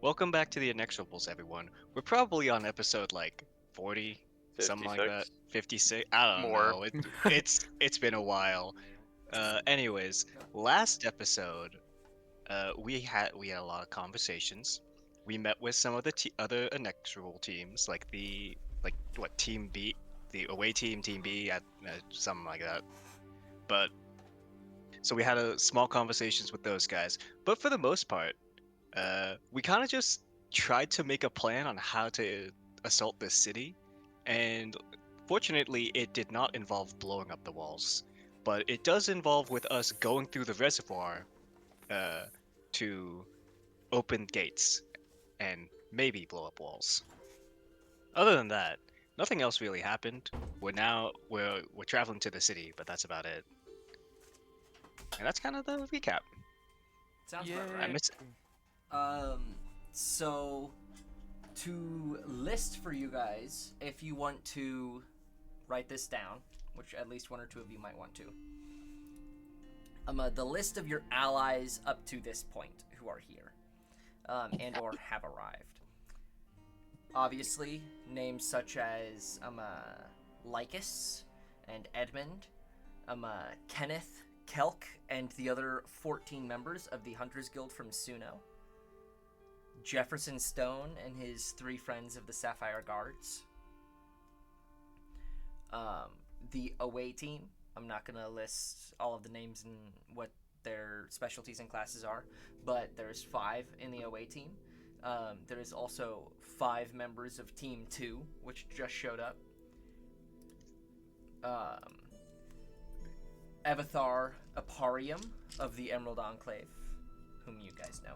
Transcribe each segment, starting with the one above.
Welcome back to the Inexorables, everyone. We're probably on episode like 40, something like that. 56? 56. I don't More. know. It's been a while. Anyways, last episode, we had a lot of conversations. We met with some of the other Inexorable teams, like Team B, the away team, Team B, something like that. But so we had a small conversations with those guys. But for the most part, we kind of just tried to make a plan on how to assault this city, and fortunately, it did not involve blowing up the walls. But it does involve with us going through the reservoir uh, to open gates and maybe blow up walls. Other than that, nothing else really happened. We're traveling to the city, but that's about it. And that's kind of the recap. Sounds Yay. about I right. miss. So to list for you guys, if you want to write this down, which at least one or two of you might want to. The list of your allies up to this point who are here, and or have arrived. Obviously, names such as Lycus and Edmund, Kenneth, Kelk, and the other 14 members of the Hunters Guild from Suno. Jefferson Stone and his 3 friends of the Sapphire Guards. The away team. I'm not going to list all of the names and what their specialties and classes are, but there's 5 in the away team. There is also 5 members of Team 2, which just showed up. Evathar Aparium of the Emerald Enclave, whom you guys know.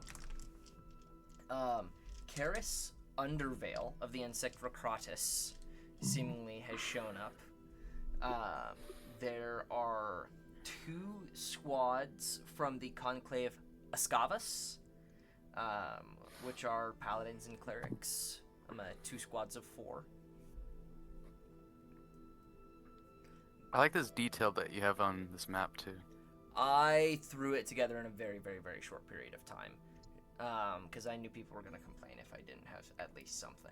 Karis Undervale of the Insect Recratus seemingly has shown up. There are 2 squads from the Conclave Ascavus, which are paladins and clerics. 2 squads of 4. I like this detail that you have on this map too. I threw it together in a very, very, very short period of time. Because I knew people were going to complain if I didn't have at least something.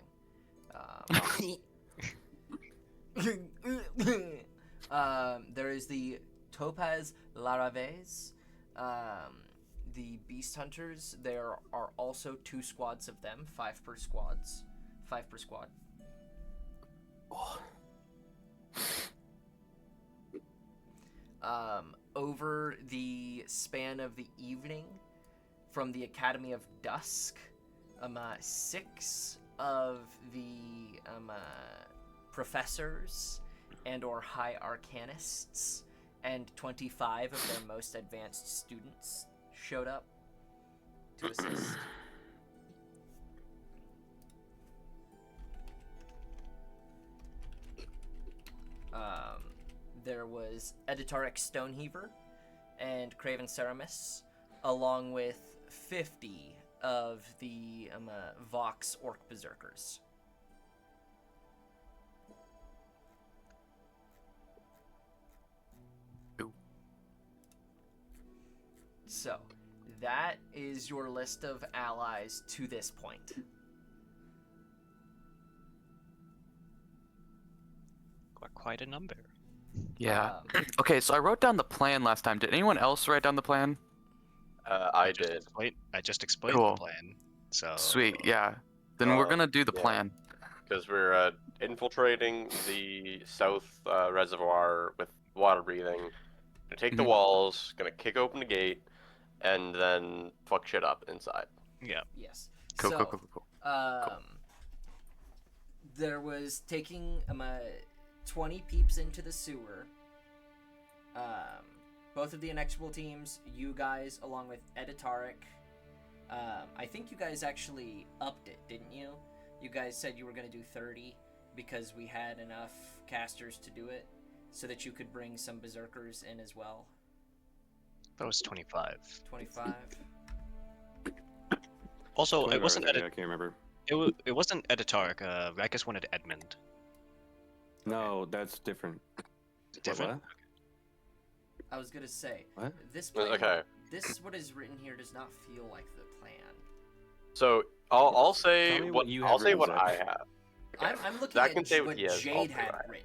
There is the Topaz Laraves, the Beast Hunters. There are also 2 squads of them, 5 per squad. Oh. Over the span of the evening, from the Academy of Dusk, 6 of the professors and or high arcanists and 25 of their most advanced students showed up to assist. There was Editaric Stoneheaver and Craven Ceramus, along with 50 of the Vox Orc Berserkers. Ooh. So, that is your list of allies to this point. Quite a number. Yeah. Okay, so I wrote down the plan last time. Did anyone else write down the plan? I I just explained Cool. the plan. So Sweet, yeah. Then we're gonna do the yeah. plan. Because we're infiltrating the south reservoir with water breathing. Gonna take the Mhm. walls, gonna kick open the gate, and then fuck shit up inside. Yeah. Yes. Cool, So, cool. there was taking 20 peeps into the sewer. Both of the inexorable teams, you guys, along with Editaric. I think you guys actually upped it, didn't you? You guys said you were going to do 30 because we had enough casters to do it, so that you could bring some berserkers in as well. That was 25. 25. Also, it wasn't I can't remember. it wasn't Editaric. Rakus wanted Edmund. No, that's different. Different. What? I was going to say, What? this plan, Okay. this what is written here does not feel like the plan. So I'll Tell say me what what you I'll have say written, what Zach. I have. Okay. I'm looking Zach at can say what what he has. I'll Jade say had what I have. written.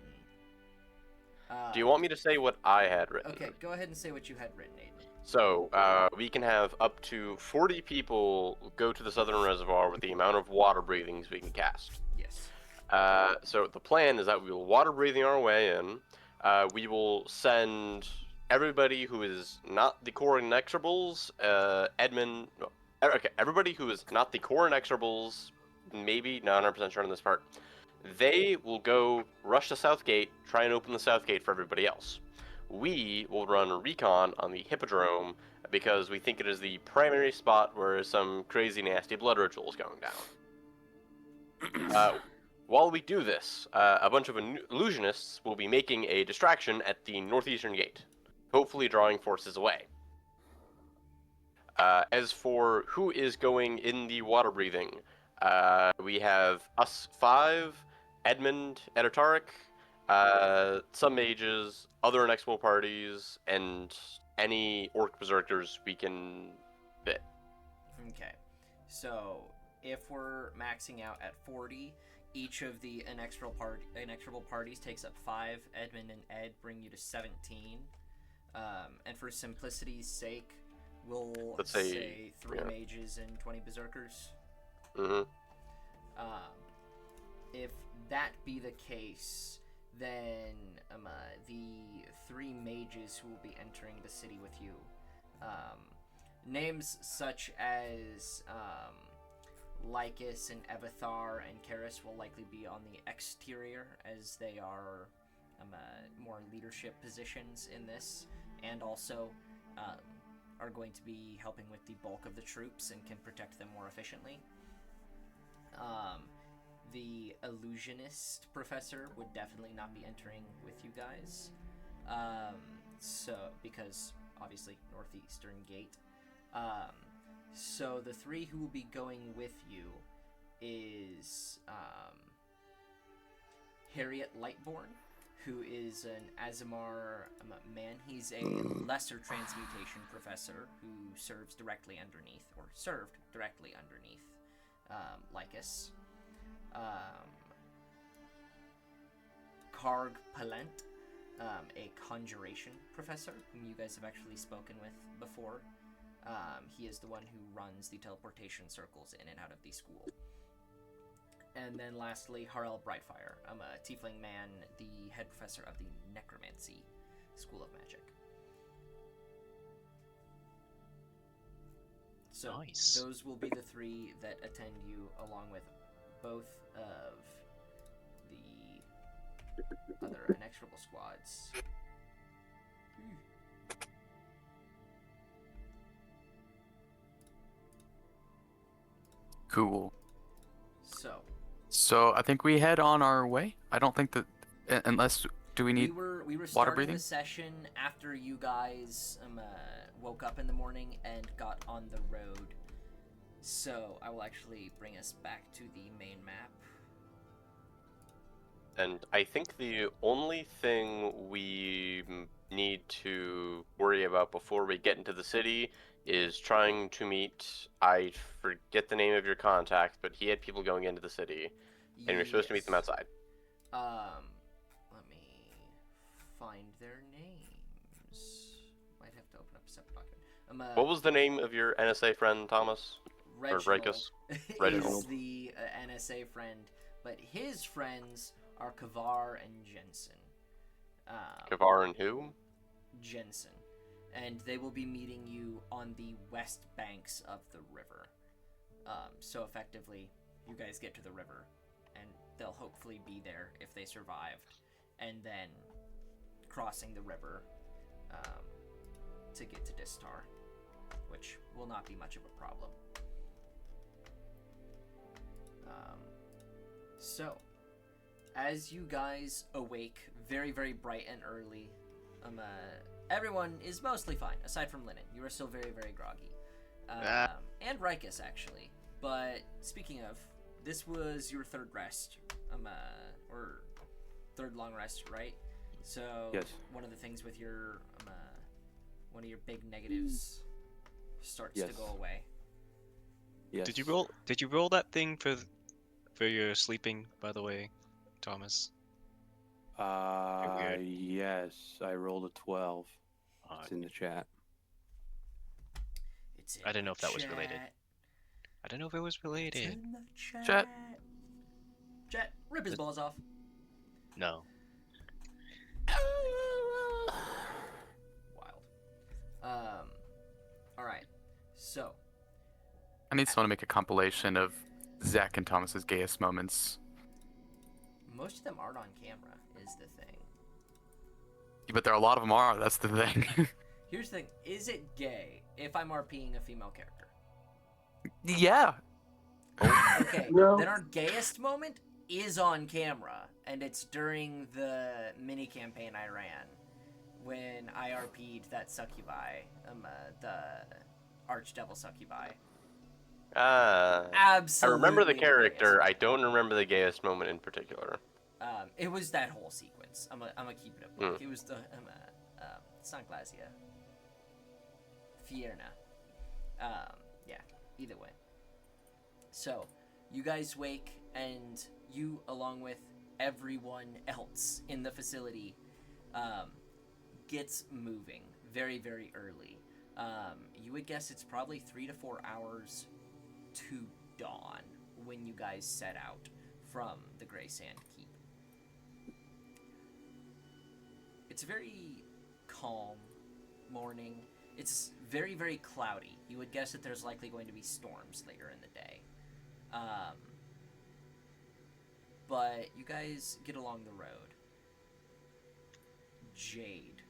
Do you want me to say what I had written? Okay, go ahead and say what you had written, Aiden. So, we can have up to 40 people go to the southern reservoir with the amount of water breathings we can cast. Yes. So the plan is that we will water breathing our way in. We will send everybody who is not the core Inexorables, Edmund. No, okay, everybody who is not the core Inexorables, maybe not 100% sure on this part. They will go rush the south gate, try and open the south gate for everybody else. We will run a recon on the Hippodrome because we think it is the primary spot where some crazy nasty blood ritual is going down. While we do this, a bunch of illusionists will be making a distraction at the northeastern gate, hopefully drawing forces away. As for who is going in the water breathing, we have us five, Edmund, Editaric, some mages, other Inexpo parties, and any orc berserkers we can fit. Okay. So, if we're maxing out at 40, each of the inexorable parties takes up 5. Edmund and Ed bring you to 17. And for simplicity's sake, we'll Let's say say, 3 yeah. mages and 20 berserkers. Mm-hmm. If that be the case, then the 3 mages who will be entering the city with you, names such as Lycus and Evithar and Karis will likely be on the exterior, as they are more leadership positions in this, and also are going to be helping with the bulk of the troops and can protect them more efficiently. The illusionist professor would definitely not be entering with you guys, so because obviously northeastern gate. So the 3 who will be going with you is Harriet Lightborn, who is an Azamar man. He's a lesser transmutation professor who serves directly underneath, or served directly underneath, Lycus. Karg Palent, a conjuration professor whom you guys have actually spoken with before. He is the one who runs the teleportation circles in and out of the school. And then lastly, Harel Brightfire, a tiefling man, the head professor of the Necromancy School of Magic. So Nice. those will be the 3 that attend you, along with both of the other inexorable squads. Cool. So I think we head on our way. I don't think that unless do we need we were water starting breathing? the session after you guys woke up in the morning and got on the road. So I will actually bring us back to the main map. And I think the only thing we need to worry about before we get into the city is trying to meet, I forget the name of your contact, but he had people going into the city, and you're supposed to meet them Yes. outside. Let me find their names. Might have to open up a separate document. What was the name of your NSA friend, Thomas? Reginald Ricus? is Reginald. the NSA friend, but his friends are Kavar and Jensen. Kavar and who? Jensen. And they will be meeting you on the west banks of the river. So effectively, you guys get to the river, and they'll hopefully be there if they survived, and then crossing the river to get to Distar, which will not be much of a problem. So, as you guys awake very, very bright and early, everyone is mostly fine, aside from Lennon. You are still very, very groggy. And Rikus, actually. But, speaking of, this was your 3rd rest, or 3rd long rest, right? So, Yes. one of the things with your, one of your big negatives starts to Yes. go away. Yes. Did you roll? Did you roll that thing for your sleeping? By the way, Thomas. weird. Yes, I rolled a 12. Uh, It's in the chat. It's in I didn't know the if that was related. chat. I don't know if it was It's related. in the chat. Chat. Chat, rip his balls off. No. Wild. All right. So, I need someone to make a compilation of Zach and Thomas's gayest moments. most of them aren't on camera, is the thing. But there are a lot of them are. That's the thing. Here's the thing: is it gay if I'm RPing a female character? Yeah. Okay, No. then our gayest moment is on camera, and it's during the mini campaign I ran when I RP'd that succubi, the archdevil succubi. I Absolutely. remember the gayest character. I moment. don't remember the gayest moment in particular. It was that whole sequence. I'm gonna keep it up. It was the it's not Glacia. Fierna. Yeah. Either way. So, you guys wake, and you, along with everyone else in the facility, gets moving very, very early. You would guess it's probably 3 to 4 hours to dawn when you guys set out from the Grey Sand Keep. It's a very calm morning. It's very, very cloudy. You would guess that there's likely going to be storms later in the day. But you guys get along the road. Jade,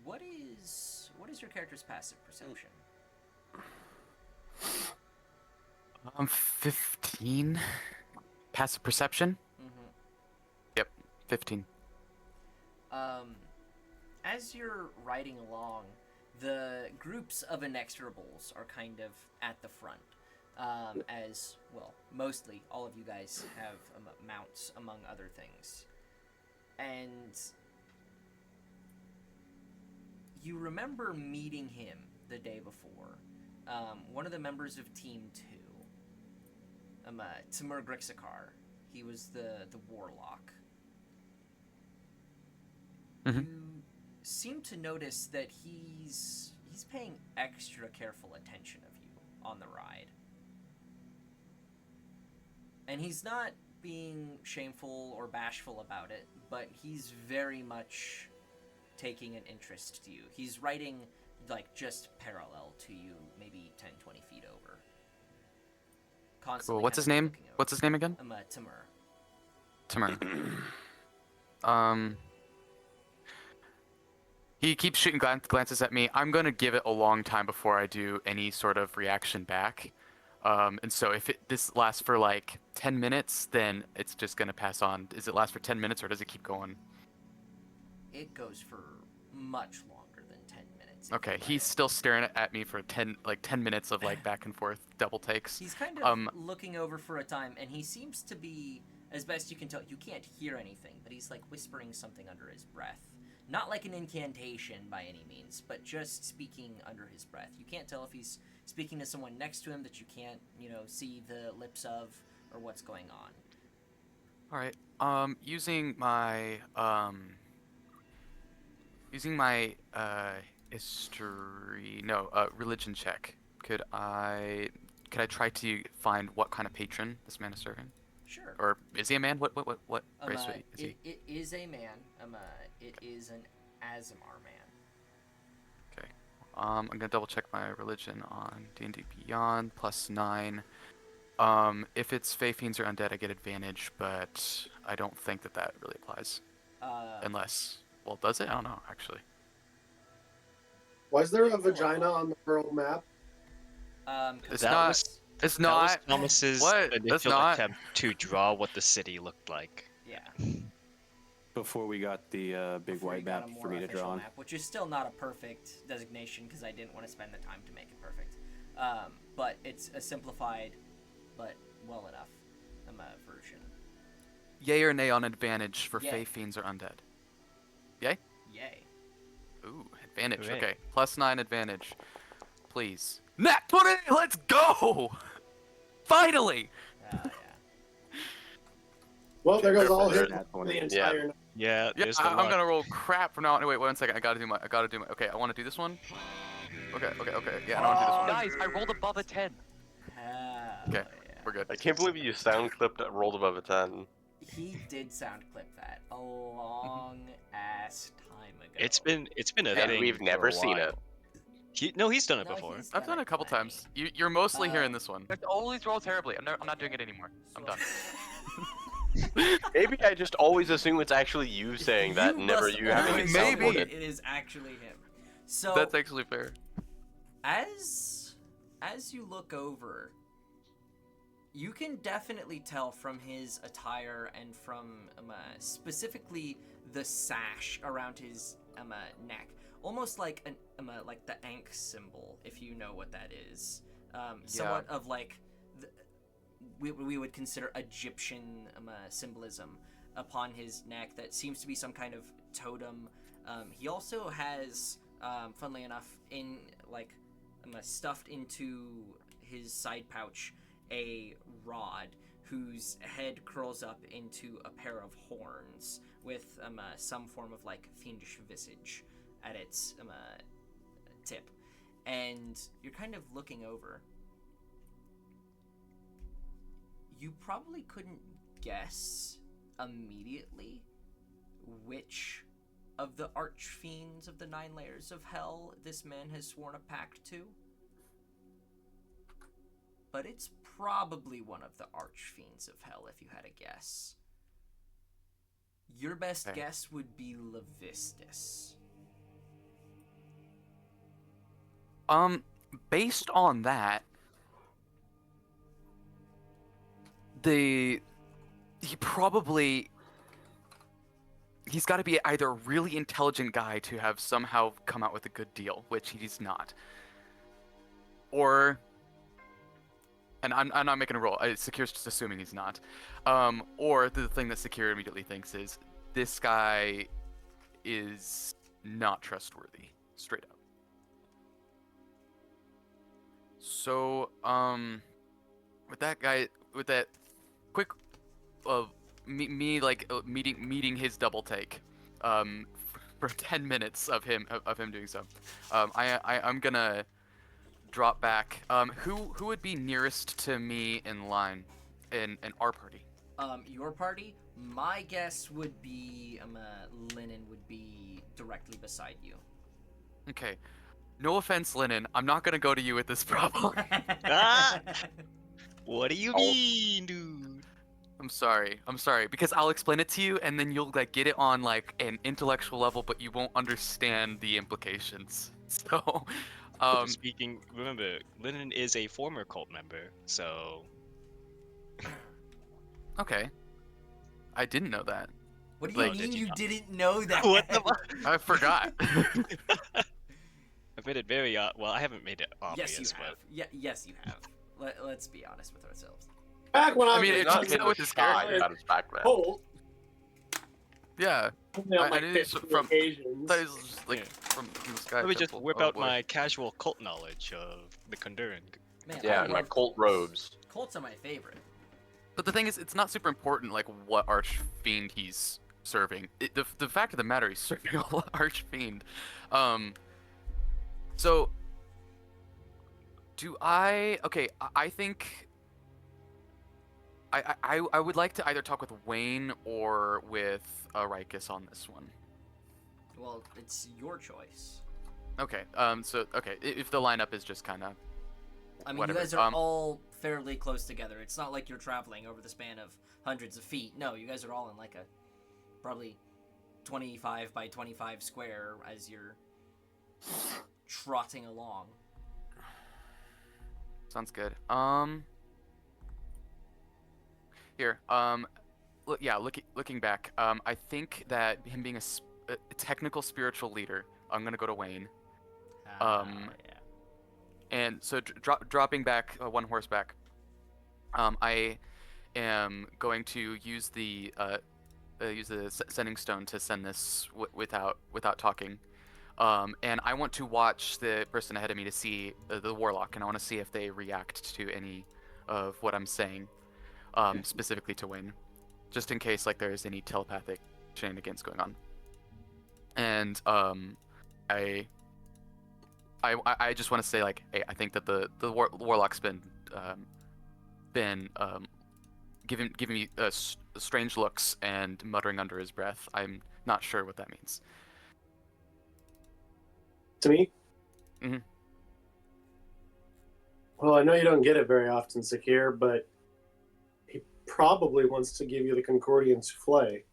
what is your character's passive perception? 15. Passive perception? Mm-hmm. Yep, 15. As you're riding along, the groups of Inexorables are kind of at the front. As, well, mostly all of you guys have mounts, among other things. And you remember meeting him the day before. One of the members of Team 2. Timur Grixakar. He was the warlock. Mhm. You seem to notice that he's paying extra careful attention of you on the ride. And he's not being shameful or bashful about it, but he's very much taking an interest to you. He's riding, like, just parallel to you, maybe 10, 20 feet over. Constantly Cool. What's kind his of name? looking over. What's his name again? Timur. Timur. He keeps shooting glances at me. I'm going to give it a long time before I do any sort of reaction back. And so if this lasts for like 10 minutes, then it's just going to pass on. Does it last for 10 minutes or does it keep going? It goes for much longer than 10 minutes. if Okay, you let he's it. still staring at me for 10 minutes of like back and forth double takes. He's kind of Um, looking over for a time, and he seems to be, as best you can tell, you can't hear anything, but he's like whispering something under his breath. Not like an incantation by any means, but just speaking under his breath. You can't tell if he's speaking to someone next to him that you can't, see the lips of, or what's going on. All right. Using my religion check. Could I try to find what kind of patron this man is serving? Sure. Or is he a man? What race is he? It is a man. It is an Azamar man. Okay. I'm gonna double check my religion on D&D Beyond +9. If it's Fey Fiends or Undead, I get advantage, but I don't think that really applies. Unless, well, does it? I don't know, actually. Was there a vagina on the world map? 'Cause It's That not. was- It's That was not. Thomas's What? That's initial not. attempt to draw what the city looked like. Yeah. Before we got the big Before you white got map a for more me to official draw on. map, which is still not a perfect designation because I didn't want to spend the time to make it perfect. But it's a simplified, but well enough version. Yay or nay on advantage for Yay. Fey Fiends or Undead? Yay? Yay. Ooh, advantage. Hooray. Okay, +9 advantage. Please. Nat 20! Let's go! Finally! Yeah. Well, there goes all There's- hit Nat for 20. the entire night. Yeah, Yeah, there's the I'm luck. gonna roll crap from now on. Wait, 1 second. I gotta do my. Okay, I want to do this one. Okay. Yeah, I want to do this one. Guys, I rolled above a 10. Hell Okay. yeah. We're good. I can't believe you sound clipped that rolled above a 10. He did sound clip that a long ass time ago. It's been a And thing we've for never a seen while. it. He's done it No, before. he's I've done it a couple plenty. times. You're mostly hearing Uh, this one. I always roll terribly. I'm not doing it anymore. I'm done. Maybe I just always assume it's actually you saying that, You never must you having always it Maybe. assume soundboarded. it is actually him. So That's actually fair. as you look over, you can definitely tell from his attire and from specifically the sash around his neck, almost like like the Ankh symbol, if you know what that is. Somewhat of like we would consider Egyptian symbolism upon his neck that seems to be some kind of totem. He also has, funnily enough, in like stuffed into his side pouch a rod whose head curls up into a pair of horns with some form of like fiendish visage at its tip. And you're kind of looking over. You probably couldn't guess immediately which of the archfiends of the 9 layers of hell this man has sworn a pact to. But it's probably one of the archfiends of hell if you had a guess. Your best Okay. guess would be Levistus. Based on that, he's got to be either a really intelligent guy to have somehow come out with a good deal, which he's not, or, and I'm not making a roll. Secure's just assuming he's not, or the thing that Secure immediately thinks is this guy is not trustworthy, straight up. So, with that quick, meeting his double take, for 10 minutes of him doing so, I'm gonna drop back. Who would be nearest to me in line, in our party? Your party, my guess would be Linen would be directly beside you. Okay. No offense, Lennon. I'm not gonna go to you with this problem. Ah! What do you Oh. mean, dude? I'm sorry, because I'll explain it to you, and then you'll like get it on like an intellectual level, but you won't understand the implications. So, Speaking, remember, Lennon is a former cult member, so okay. I didn't know that. What do you Like, mean did you you not? didn't know that? what the fuck? I forgot. I've made it very well. I haven't made it obvious, Yes, you have. Yes, you have. Let's be honest with ourselves. Back when I I was mean, a it's Not not kid, with his character. about his background. Colt, Yeah. only on I like knew this 50 from- occasions. That is just like Yeah. from the sky. Let me just temple. whip Oh, out boy. my casual cult knowledge of the Kunduran. Man, Yeah, I and my love Colt Colts. robes. Colts are my favorite. But the thing is, it's not super important, like, what archfiend he's serving. The fact of the matter, he's serving a archfiend. So, okay, I think... I would like to either talk with Wayne or with Rikus on this one. Well, it's your choice. Okay, if the lineup is just kind of... I mean, Whatever, you guys are all fairly close together. It's not like you're traveling over the span of hundreds of feet. No, you guys are all in like a probably 25 by 25 square as you're trotting along. Sounds good. Here, looking back, I think that him being a technical spiritual leader, I'm gonna go to Wayne. Yeah. And so dropping back one horse back, I am going to use the sending stone to send this without talking. And I want to watch the person ahead of me to see the warlock, and I want to see if they react to any of what I'm saying, specifically to Wayne, just in case like there's any telepathic shenanigans going on. And I just want to say like, hey, I think that the warlock's been giving me strange looks and muttering under his breath. I'm not sure what that means. To me? Mhm. Well, I know you don't get it very often, Sakir, but he probably wants to give you the Concordian souffle.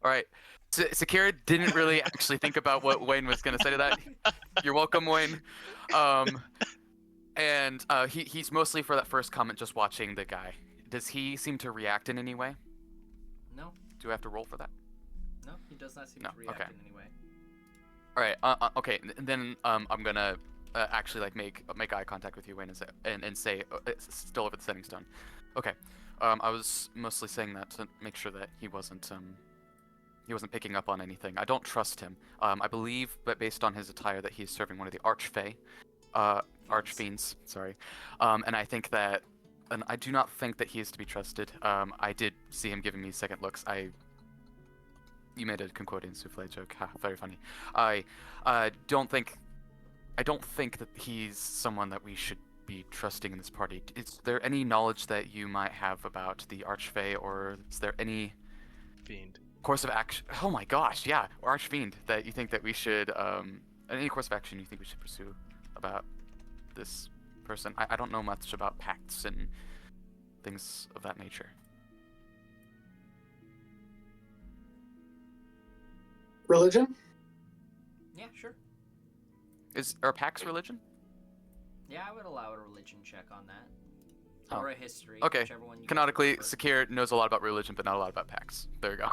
All right. Sakira didn't really actually think about what Wayne was going to say to that. You're welcome, Wayne. And he's mostly for that first comment just watching the guy. Does he seem to react in any way? No, Do I have to roll for that? no, he does not seem No, to react okay. in any way. All right. Okay. Then I'm gonna actually like make eye contact with you, Wayne, and say it's still over the setting stone. Okay. I was mostly saying that to make sure that he wasn't picking up on anything. I don't trust him. I believe that based on his attire that he's serving one of the Archfey, Archfiends. Sorry. And I think that, and I do not think that he is to be trusted. I did see him giving me second looks. You made a Concordian souffle joke. Ha, very funny. I don't think that he's someone that we should be trusting in this party. Is there any knowledge that you might have about the Archfey, or is there any Fiend. course of action? Oh my gosh, yeah, or Archfiend that you think that we should, any course of action you think we should pursue about this person? I don't know much about pacts and things of that nature. Religion? Yeah, sure. Are pacts religion? Yeah, I would allow a religion check on that. Oh. Or a history. Okay. Whichever one you guys Canonically, prefer. Sakir knows a lot about religion, but not a lot about pacts. There you go.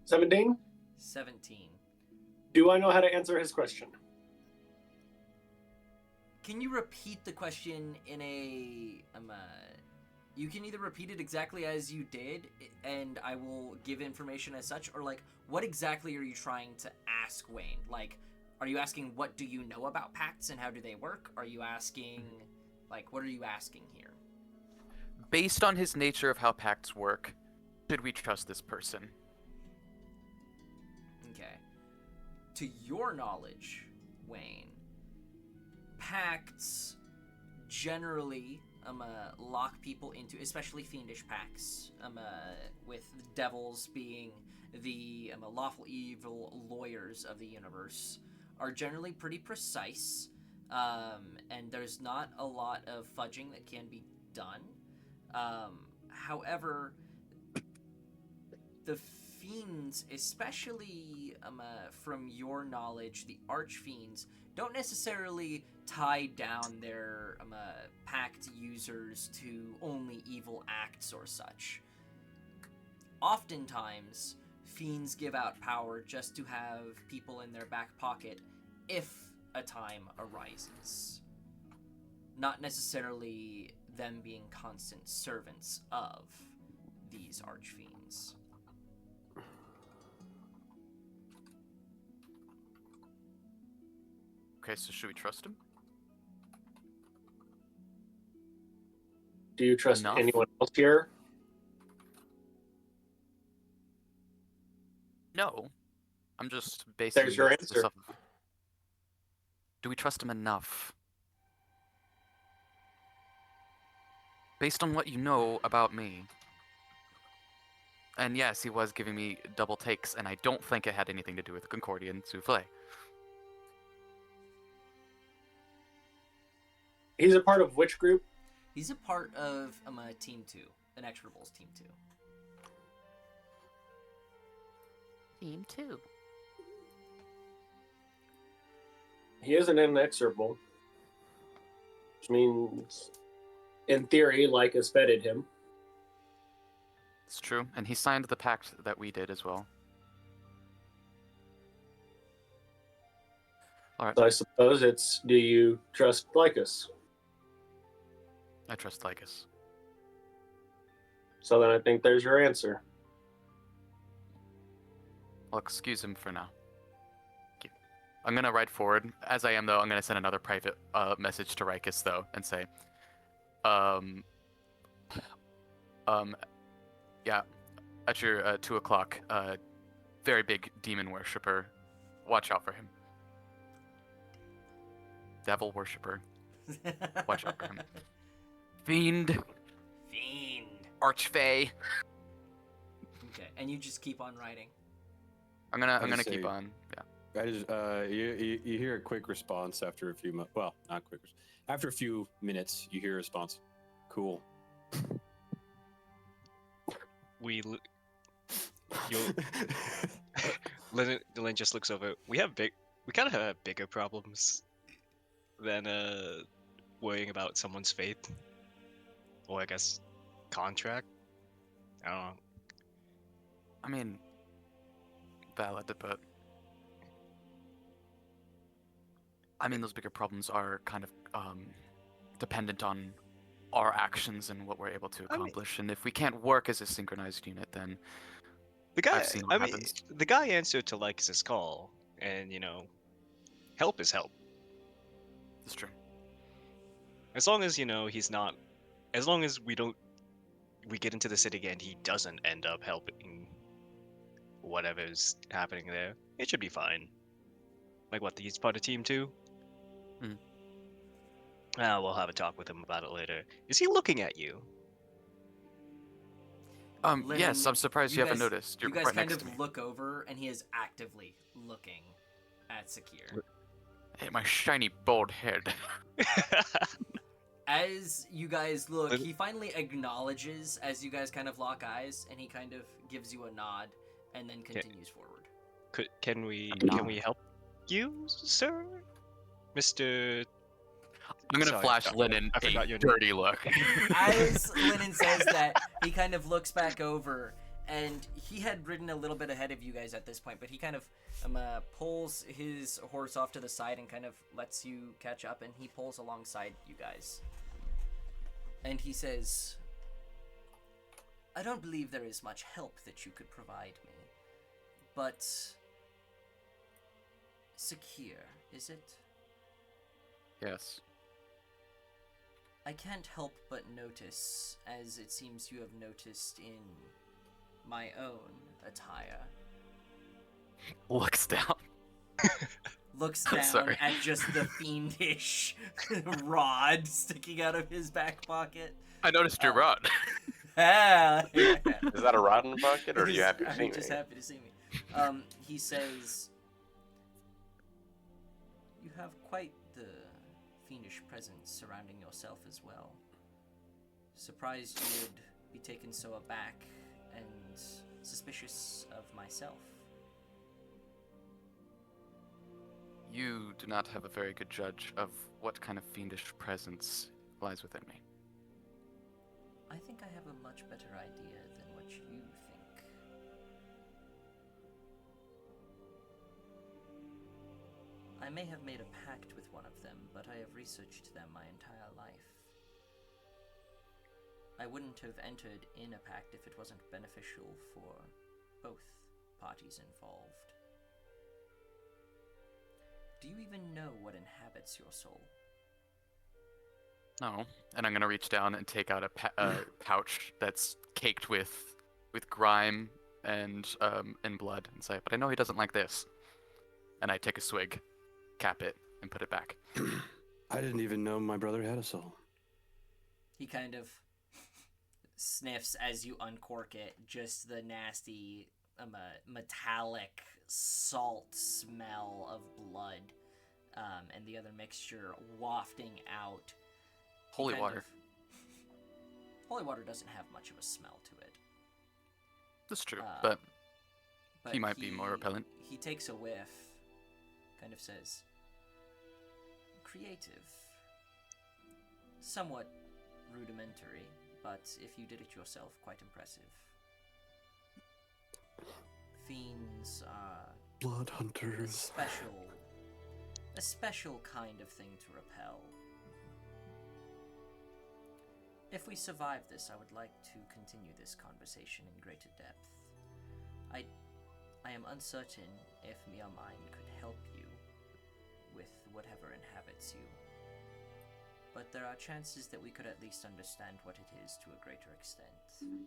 17? 17. Do I know how to answer his question? Can you repeat the question in a you can either repeat it exactly as you did and I will give information as such, or like what exactly are you trying to ask Wayne? Like, are you asking what do you know about pacts and how do they work? Are you asking like what are you asking here? Based on his nature of how pacts work, should we trust this person? Okay. To your knowledge, Wayne, pacts generally lock people into, especially fiendish pacts, with devils being the lawful evil lawyers of the universe, are generally pretty precise, and there's not a lot of fudging that can be done. However, the fiends, especially from your knowledge, the archfiends don't necessarily tie down their pact users to only evil acts or such. Oftentimes, fiends give out power just to have people in their back pocket if a time arises. Not necessarily them being constant servants of these archfiends. Okay, so should we trust him? Do you trust Enough? anyone else here? No. I'm just basing There's your this answer. off of... Do we trust him enough? Based on what you know about me. And yes, he was giving me double takes, and I don't think it had anything to do with Concordian souffle. He's a part of which group? He's a part of Team 2, Inexorables Team 2. Team 2. He is an inexorable, which means, in theory, Lycus feted him. It's true, and he signed the pact that we did as well. Alright, So I suppose it's, do you trust Lycus? I trust Lycus. So then I think there's your answer. I'll excuse him for now. Thank you. I'm gonna ride forward. As I am, though, I'm gonna send another private message to Rikus, though, and say, um, yeah, at your 2 o'clock, very big demon worshipper. Watch out for him. Devil worshipper. Watch out for him. Fiend. Fiend. Archfey. Okay, and you just keep on writing. I'm gonna just keep say- on. Yeah. I just, you hear a quick response after a few well, not quick. After a few minutes, you hear a response. Cool. We Lynn just looks over. We kind of have bigger problems than worrying about someone's faith, or I guess contract. I don't know. I mean, valid, but I mean those bigger problems are kind of dependent on our actions and what we're able to I mean- accomplish. And if we can't work as a synchronized unit, then The guy, I've seen what I mean, happens. the guy answered to Lycus' call, and help is help. it's true. As long as he's not, as long as we get into the city and he doesn't end up helping whatever's happening there, it should be fine. Like what? He's part of Team 2. Mhm. We'll have a talk with him about it later. Is he looking at you? Lennon, Yes, I'm surprised you haven't guys- noticed. You You're guys right kind next of to me. look over, and he is actively looking at Sakir. Hey, my shiny bald head. As you guys look, Let- he finally acknowledges as you guys kind of lock eyes, and he kind of gives you a nod, and then continues forward. Can we I'm not. help you, sir, Mister? I'm gonna Sorry, flash I Lennon a forgot your name. dirty look. As Lennon says that, he kind of looks back over, and he had ridden a little bit ahead of you guys at this point, but he kind of pulls his horse off to the side and kind of lets you catch up, and he pulls alongside you guys. And he says, I don't believe there is much help that you could provide me, but Sakir, is it? Yes. I can't help but notice, as it seems you have noticed in my own attire. Looks down. Looks I'm down sorry. at just the fiendish rod sticking out of his back pocket. I noticed your Uh, rod. Ah, Is that a rod in the pocket, or are you He's- happy to see I'm me? just happy to see me. He says, you have quite the fiendish presence surrounding yourself as well. Surprised you would be taken so aback and suspicious of myself. You do not have a very good judge of what kind of fiendish presence lies within me. I think I have a much better idea than what you think. I may have made a pact with one of them, but I have researched them my entire life. I wouldn't have entered in a pact if it wasn't beneficial for both parties involved. Do you even know what inhabits your soul? No. And I'm gonna reach down and take out a pouch that's caked with grime and blood and say, but I know he doesn't like this. And I take a swig, cap it, and put it back. I didn't even know my brother had a soul. He kind of sniffs as you uncork it, just the nasty metallic salt smell of blood, and the other mixture wafting out. He Holy kind water. of- Holy water doesn't have much of a smell to it. That's true, Uh, but he might be more repellent. He takes a whiff, kind of says, creative, somewhat rudimentary, but if you did it yourself, quite impressive. Fiends are Blood a hunters. special kind of thing to repel. If we survive this, I would like to continue this conversation in greater depth. I am uncertain if your mind could help you with whatever inhabits you. But there are chances that we could at least understand what it is to a greater extent.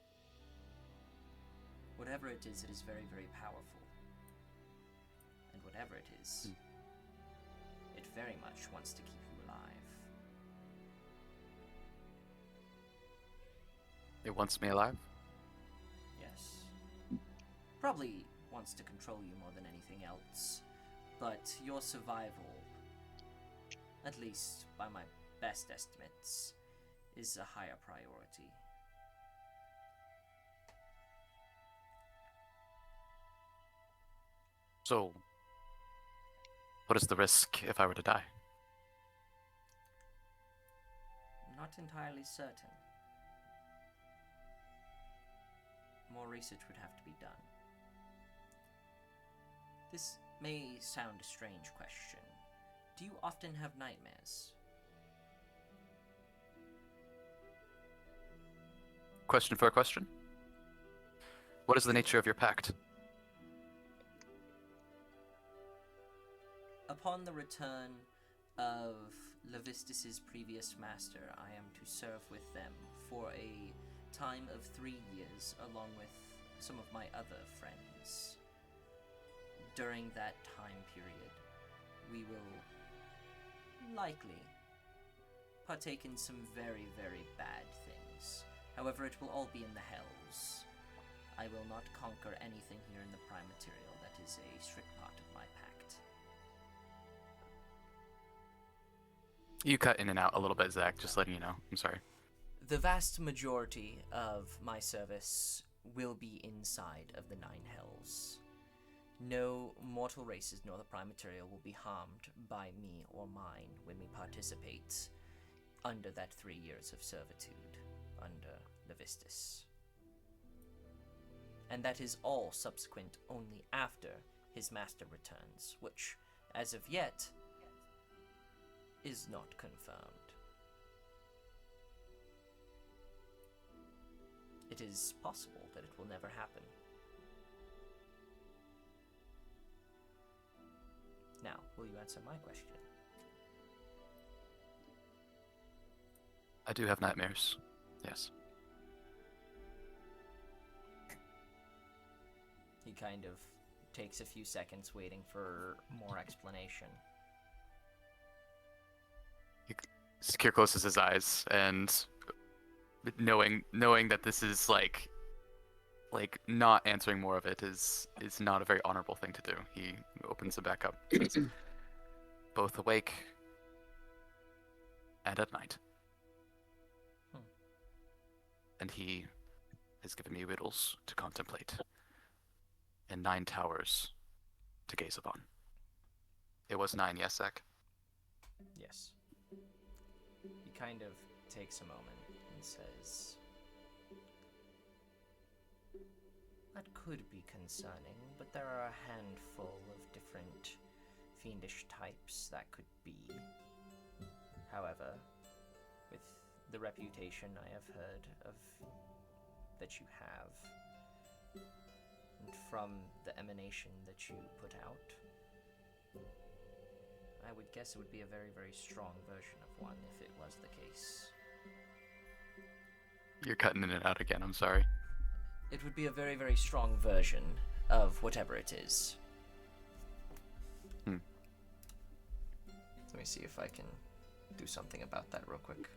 Whatever it is very, very powerful. And whatever it is, it very much wants to keep you alive. It wants me alive? Yes. Probably wants to control you more than anything else. But your survival, at least by my best estimates, is a higher priority. So, what is the risk if I were to die? Not entirely certain. More research would have to be done. This may sound a strange question. Do you often have nightmares? Question for a question? What is the nature of your pact? Upon the return of Levistus's previous master, I am to serve with them for a time of 3 years, along with some of my other friends. During that time period, we will likely partake in some very, very bad things. However, it will all be in the hells. I will not conquer anything here in the prime material. That is a strict part of my pact. You cut in and out a little bit, Zach, just letting you know. I'm sorry. The vast majority of my service will be inside of the Nine Hells. No mortal races nor the prime material will be harmed by me or mine when we participate under that 3 years of servitude under Levistus. And that is all subsequent only after his master returns, which, as of yet, is not confirmed. It is possible that it will never happen. Now, will you answer my question? I do have nightmares. Yes. He kind of takes a few seconds waiting for more explanation. Secure closes his eyes, and knowing that this is like not answering more of it is not a very honorable thing to do. He opens it back up. Says, both awake and at night. And he has given me riddles to contemplate and 9 towers to gaze upon. It was 9, yes, Zach? Yes. He kind of takes a moment and says, that could be concerning, but there are a handful of different fiendish types that could be. However, with the reputation I have heard of that you have, and from the emanation that you put out, I would guess it would be a very, very strong version of one if it was the case. You're cutting in and out again, I'm sorry. It would be a very, very strong version of whatever it is. Let me see if I can do something about that real quick.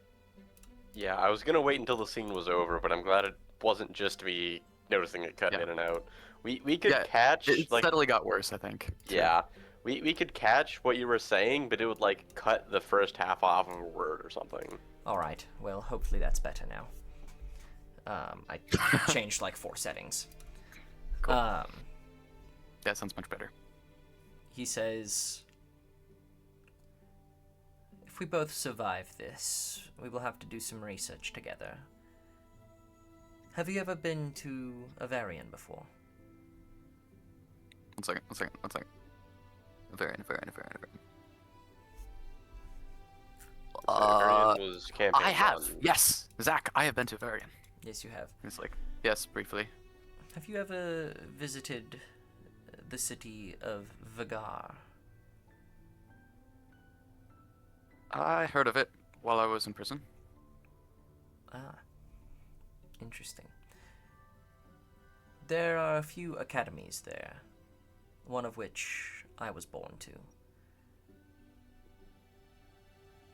Yeah, I was gonna wait until the scene was over, but I'm glad it wasn't just me noticing it cutting Yeah. in and out. We could catch It like steadily got worse, I think. too. yeah, we could catch what you were saying, but it would like cut the first half off of a word or something. Alright, well, hopefully that's better now. I changed like 4 settings. Cool. That sounds much better. He says, if we both survive this, we will have to do some research together. Have you ever been to Avarian before? One second. Varian. Varian was campaign I have. one. Yes, Zach, I have been to Varian. Yes, you have. He's like, yes, briefly. Have you ever visited the city of Vagar? I heard of it while I was in prison. Ah, interesting. There are a few academies there, one of which I was born to.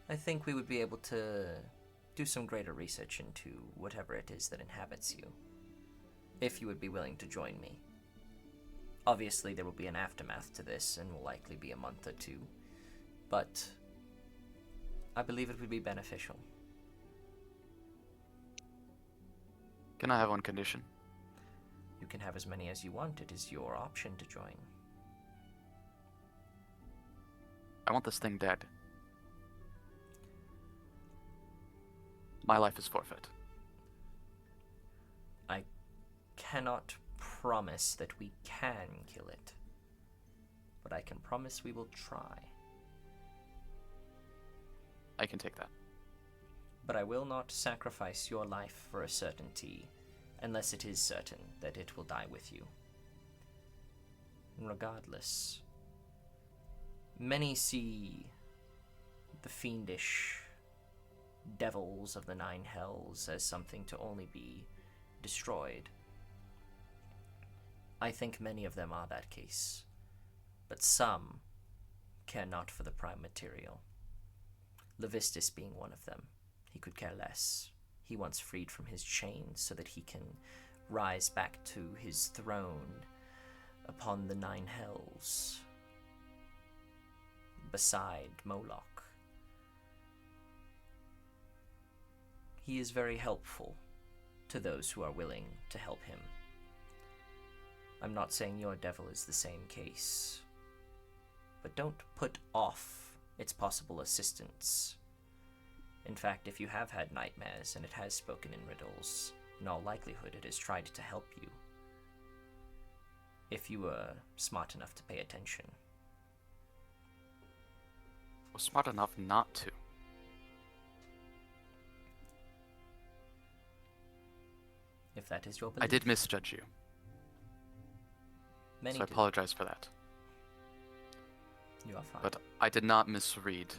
I think we would be able to do some greater research into whatever it is that inhabits you, if you would be willing to join me. Obviously, there will be an aftermath to this, and will likely be a month or two, but I believe it would be beneficial. Can I have one condition? You can have as many as you want. It is your option to join. I want this thing dead. My life is forfeit. I cannot promise that we can kill it, but I can promise we will try. I can take that. But I will not sacrifice your life for a certainty, unless it is certain that it will die with you. Regardless, many see the fiendish devils of the Nine Hells as something to only be destroyed. I think many of them are that case, but some care not for the prime material. Levistus being one of them. He could care less. He wants freed from his chains so that he can rise back to his throne upon the Nine Hells, beside Moloch. He is very helpful to those who are willing to help him. I'm not saying your devil is the same case, but don't put off its possible assistance. In fact, if you have had nightmares and it has spoken in riddles, in all likelihood it has tried to help you. If you were smart enough to pay attention. I was smart enough not to. If that is your belief. I did misjudge you, Many so I do. apologize for that. You are fine. But I did not misread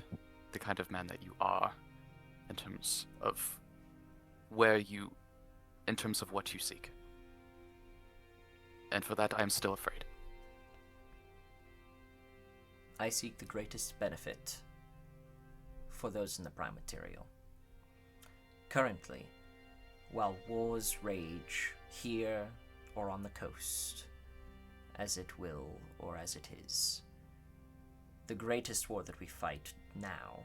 the kind of man that you are in terms of in terms of what you seek. And for that, I am still afraid. I seek the greatest benefit for those in the prime material. Currently, while wars rage here or on the coast, as it will or as it is, the greatest war that we fight now,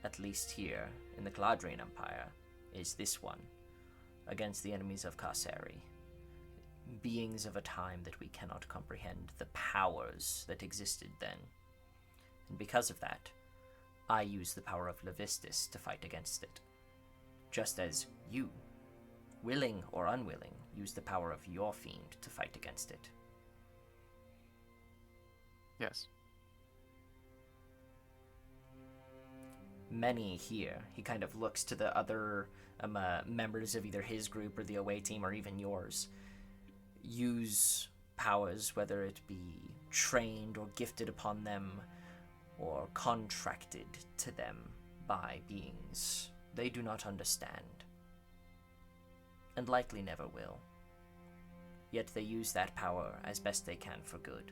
at least here in the Galadrian Empire, is this one, against the enemies of Karsari, beings of a time that we cannot comprehend, the powers that existed then. And because of that, I use the power of Levistus to fight against it, just as you, willing or unwilling, use the power of your fiend to fight against it. Yes. Many here, he kind of looks to the other members of either his group or the away team or even yours, use powers, whether it be trained or gifted upon them or contracted to them by beings they do not understand, and likely never will. Yet they use that power as best they can for good.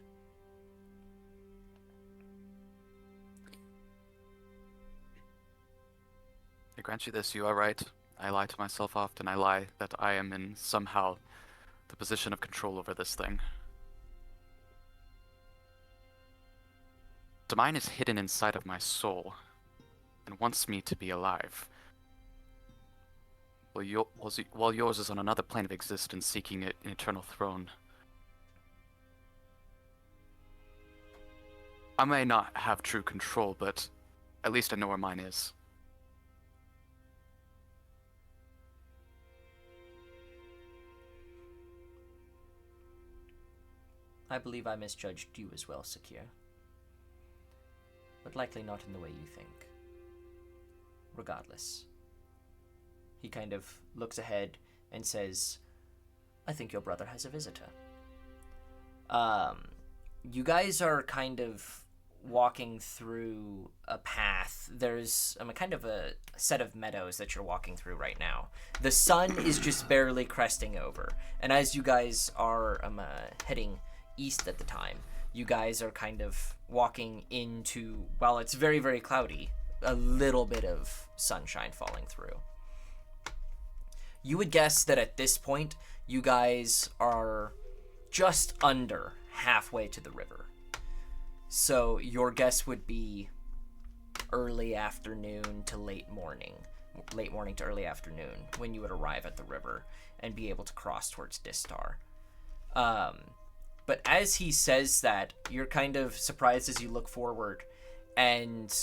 I grant you this, you are right. I lie to myself often. I lie that I am in somehow the position of control over this thing. The mine is hidden inside of my soul and wants me to be alive. While yours is on another plane of existence seeking an eternal throne. I may not have true control, but at least I know where mine is. I believe I misjudged you as well, Sakir. But likely not in the way you think. Regardless. He kind of looks ahead and says, I think your brother has a visitor. you guys are kind of walking through a path. There's kind of a set of meadows that you're walking through right now. The sun is just barely cresting over, and as you guys are heading east at the time, you guys are kind of walking into, while it's very, very cloudy, a little bit of sunshine falling through. You would guess that at this point, you guys are just under halfway to the river. So your guess would be early afternoon to late morning to early afternoon when you would arrive at the river and be able to cross towards Distar. But as he says that, you're kind of surprised as you look forward, and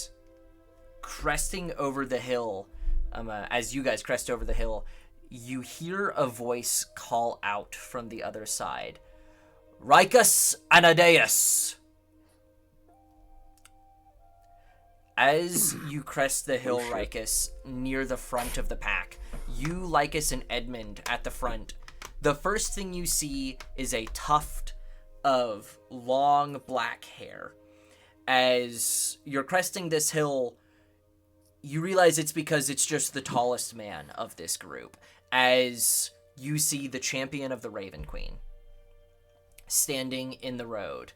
cresting over the hill, as you guys crest over the hill, you hear a voice call out from the other side. Ricus Anadeus! As you crest the hill, Ricus, near the front of the pack, you, Lycus, and Edmund at the front, the first thing you see is a tuft of long black hair. As you're cresting this hill, you realize it's because it's just the tallest man of this group, as you see the champion of the Raven Queen standing in the road.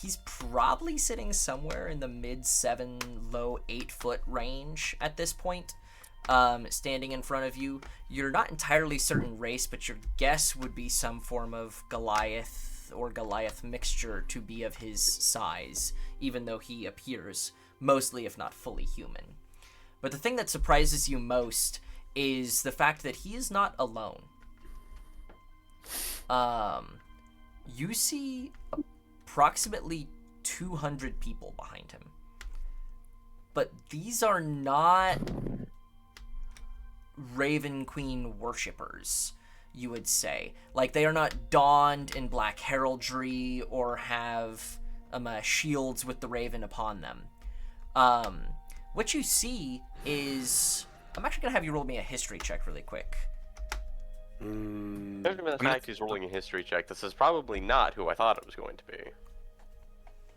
He's probably sitting somewhere in the mid-7, low 8-foot range at this point, standing in front of you. You're not entirely certain race, but your guess would be some form of Goliath or Goliath mixture to be of his size, even though he appears mostly, if not fully, human. But the thing that surprises you most is the fact that he is not alone. You see approximately 200 people behind him. But these are not Raven Queen worshippers, you would say. Like, they are not donned in black heraldry or have shields with the raven upon them. What you see is... I'm actually going to have you roll me a history check really quick. Given the fact he's rolling a history check, this is probably not who I thought it was going to be.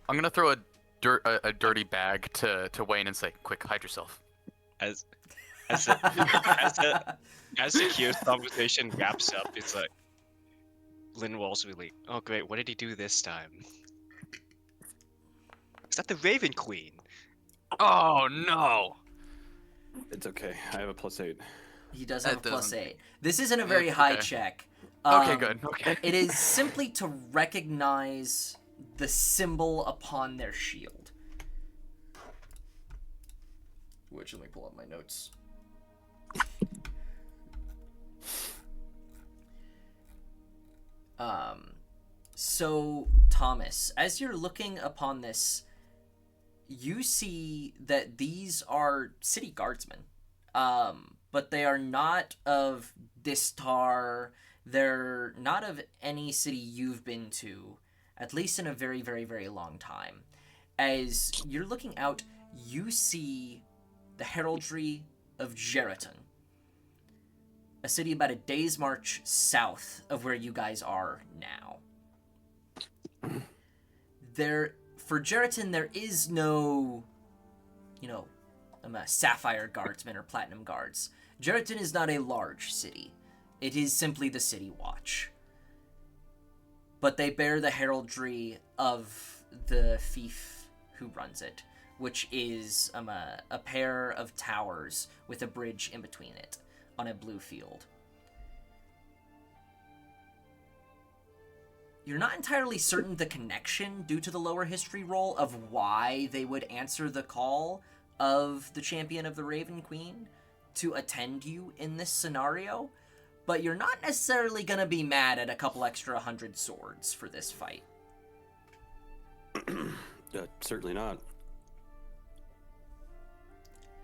I'm gonna throw a dirty bag to Wayne and say, "Quick, hide yourself." As Secur's conversation wraps up, it's like Linwall's really, oh great, what did he do this time? Is that the Raven Queen? Oh no! It's okay. I have a +8. He does have a That doesn't- +8. This isn't a very high okay. check. Okay, good. Okay. It is simply to recognize the symbol upon their shield. Which, let me pull up my notes. So, Thomas, as you're looking upon this, you see that these are city guardsmen. But they are not of Distar. They're not of any city you've been to, at least in a very, very, very long time. As you're looking out, you see the heraldry of Geraton, a city about a day's march south of where you guys are now. For Geraton, there is no, Sapphire Guardsmen or Platinum Guards. Geraton is not a large city. It is simply the City Watch. But they bear the heraldry of the fief who runs it, which is a pair of towers with a bridge in between it on a blue field. You're not entirely certain the connection due to the lower history roll of why they would answer the call of the champion of the Raven Queen to attend you in this scenario, but you're not necessarily going to be mad at a couple extra 100 swords for this fight. Certainly not.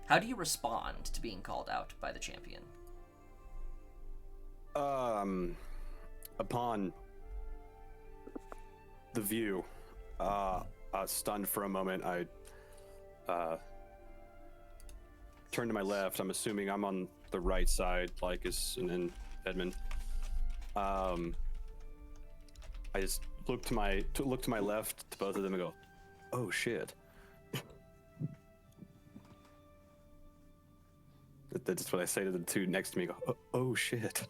How do you respond to being called out by the champion? Upon the view, stunned for a moment, I turn to my left. I'm assuming I'm on the right side, Lycus and then Edmund. I just look to my left to both of them and go, "Oh shit." That's what I say to the two next to me. Go, "Oh shit."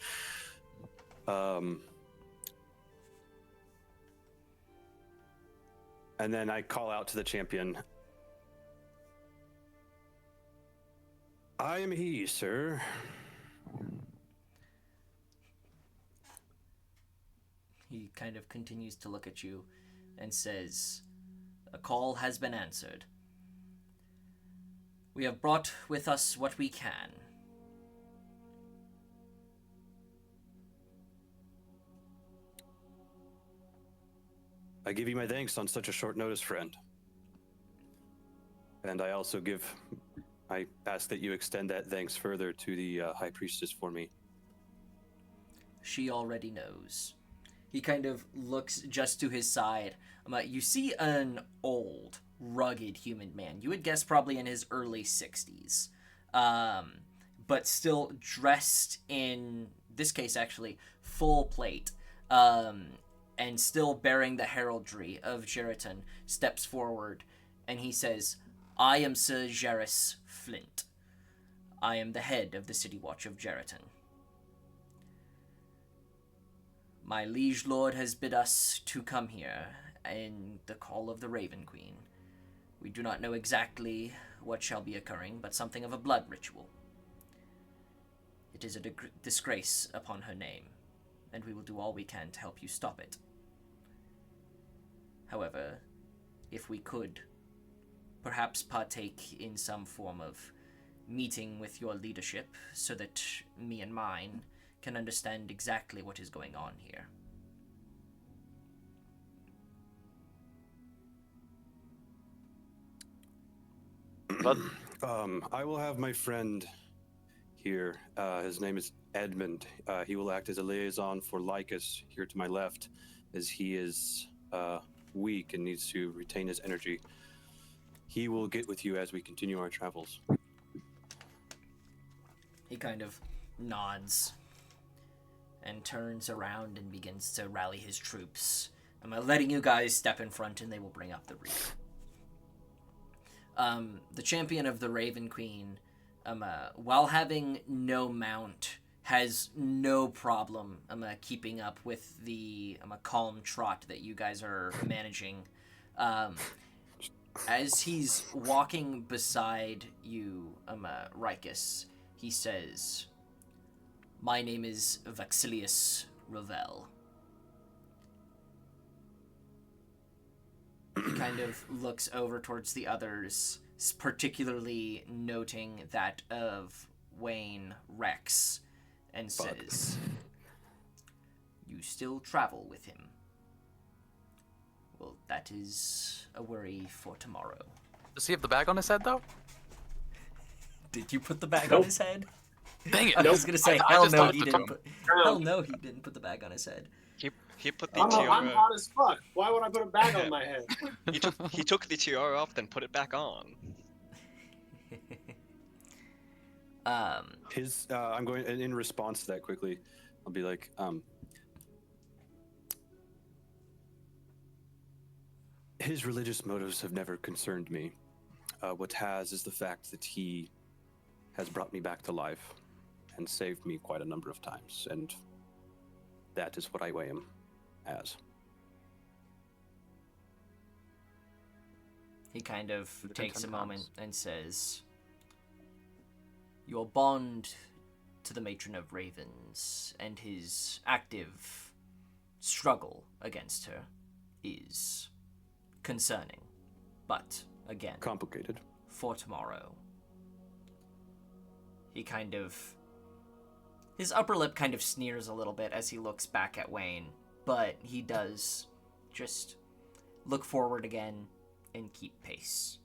And then I call out to the champion. I am he, sir. He kind of continues to look at you and says, "A call has been answered. We have brought with us what we can. I give you my thanks on such a short notice, friend. And I ask that you extend that thanks further to the High Priestess for me." She already knows." He kind of looks just to his side. You see an old, rugged human man. You would guess probably in his early 60s. But still dressed in, this case actually, full plate. And still bearing the heraldry of Geratin, steps forward and he says, "I am Sir Jarrus Flint. I am the head of the City Watch of Geratin. My liege lord has bid us to come here in the call of the Raven Queen. We do not know exactly what shall be occurring, but something of a blood ritual. It is a disgrace upon her name, and we will do all we can to help you stop it. However, if we could, perhaps partake in some form of meeting with your leadership so that me and mine can understand exactly what is going on here." But I will have my friend here. His name is Edmund. He will act as a liaison for Lycus here to my left, as he is weak and needs to retain his energy. He will get with you as we continue our travels. He kind of nods and turns around and begins to rally his troops. I'm letting you guys step in front and they will bring up the rear. The champion of the Raven Queen, while having no mount, has no problem keeping up with the calm trot that you guys are managing. As he's walking beside you, Rykus, he says, "My name is Vexilius Ravel." He kind of looks over towards the others, particularly noting that of Wayne Rex, and says, "You still travel with him? Well, that is a worry for tomorrow." Does he have the bag on his head, though? Did you put the bag on his head? Dang it! I was gonna say, I hell just no, thought he it didn't was- put. Hell no, he didn't put the bag on his head. He put the I'm tiara. hot as fuck. Why would I put a bag on my head? He took the tiara off, then put it back on. I'm going in response to that quickly. I'll be like, his religious motives have never concerned me. What has is the fact that he has brought me back to life and saved me quite a number of times, and that is what I weigh him as. He kind of takes a 10 moment times. and says, "Your bond to the Matron of Ravens and his active struggle against her is concerning. But, again, Complicated. for tomorrow." He kind of... His upper lip kind of sneers a little bit as he looks back at Wayne, but he does just look forward again and keep pace.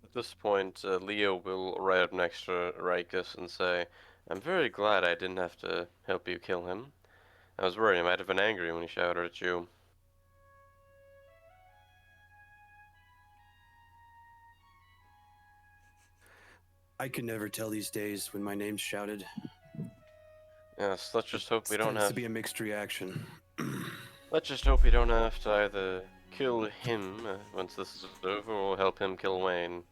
at this point, Leo will ride up next to Rikus and say, "I'm very glad I didn't have to help you kill him. I was worried he might have been angry when he shouted at you." I can never tell these days when my name's shouted. Yes, let's just hope we don't Tends have. to be a mixed reaction. Let's just hope we don't have to either kill him once this is over, or help him kill Wayne.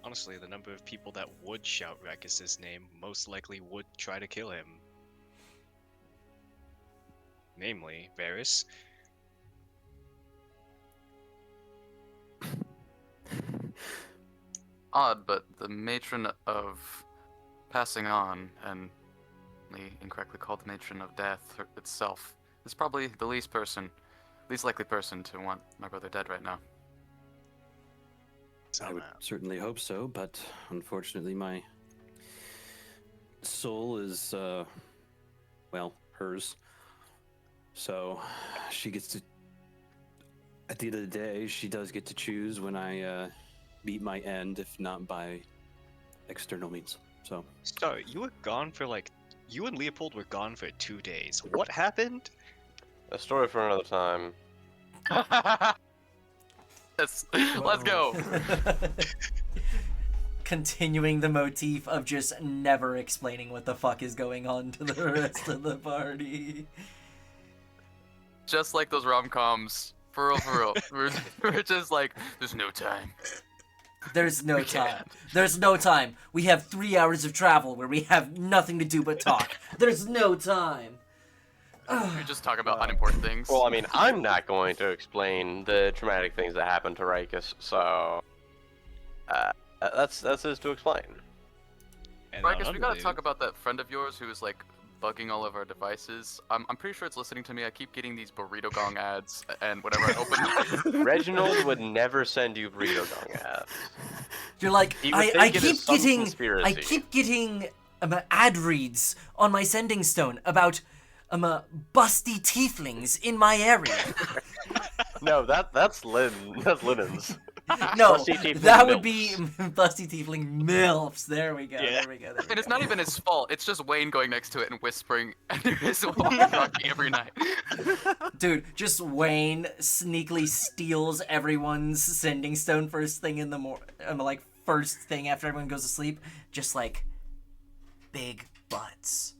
Honestly, the number of people that would shout Rakus's name most likely would try to kill him. Namely, Varys. Odd, but the matron of passing on, and incorrectly called the matron of death itself, is probably the least likely person to want my brother dead right now. I would Somehow. certainly hope so, but unfortunately, my soul is, well, hers. So she gets to. At the end of the day, she does get to choose when I meet my end, if not by external means. So Sorry, you were gone for like. You and Leopold were gone for 2 days. What happened? A story for another time. Let's go. Continuing the motif of just never explaining what the fuck is going on to the rest of the party. Just like those rom-coms. For real, for real. We're just like, there's no time. There's no We time. can't. There's no time. We have 3 hours of travel where we have nothing to do but talk. There's no time. We just talk about unimportant things. Well, I mean, I'm not going to explain the traumatic things that happened to Rikus, so that's his to explain. And Marcus, on we gotta unrelated- talk about that friend of yours who is like bugging all of our devices. I'm pretty sure it's listening to me. I keep getting these burrito gong ads, and whenever I open, Reginald would never send you burrito gong ads. You're like, He would I think it keep is some getting, conspiracy. I keep getting ad reads on my sending stone about busty tieflings in my area. No, that's Linen's. No, Busty tiefling that would be milfs. busty tiefling milfs. There we go. Yeah. There we go. There we and it's go. not even his fault. It's just Wayne going next to it and whispering under his walkie every night. Dude, just Wayne sneakily steals everyone's sending stone first thing in the like first thing after everyone goes to sleep. Just like big butts,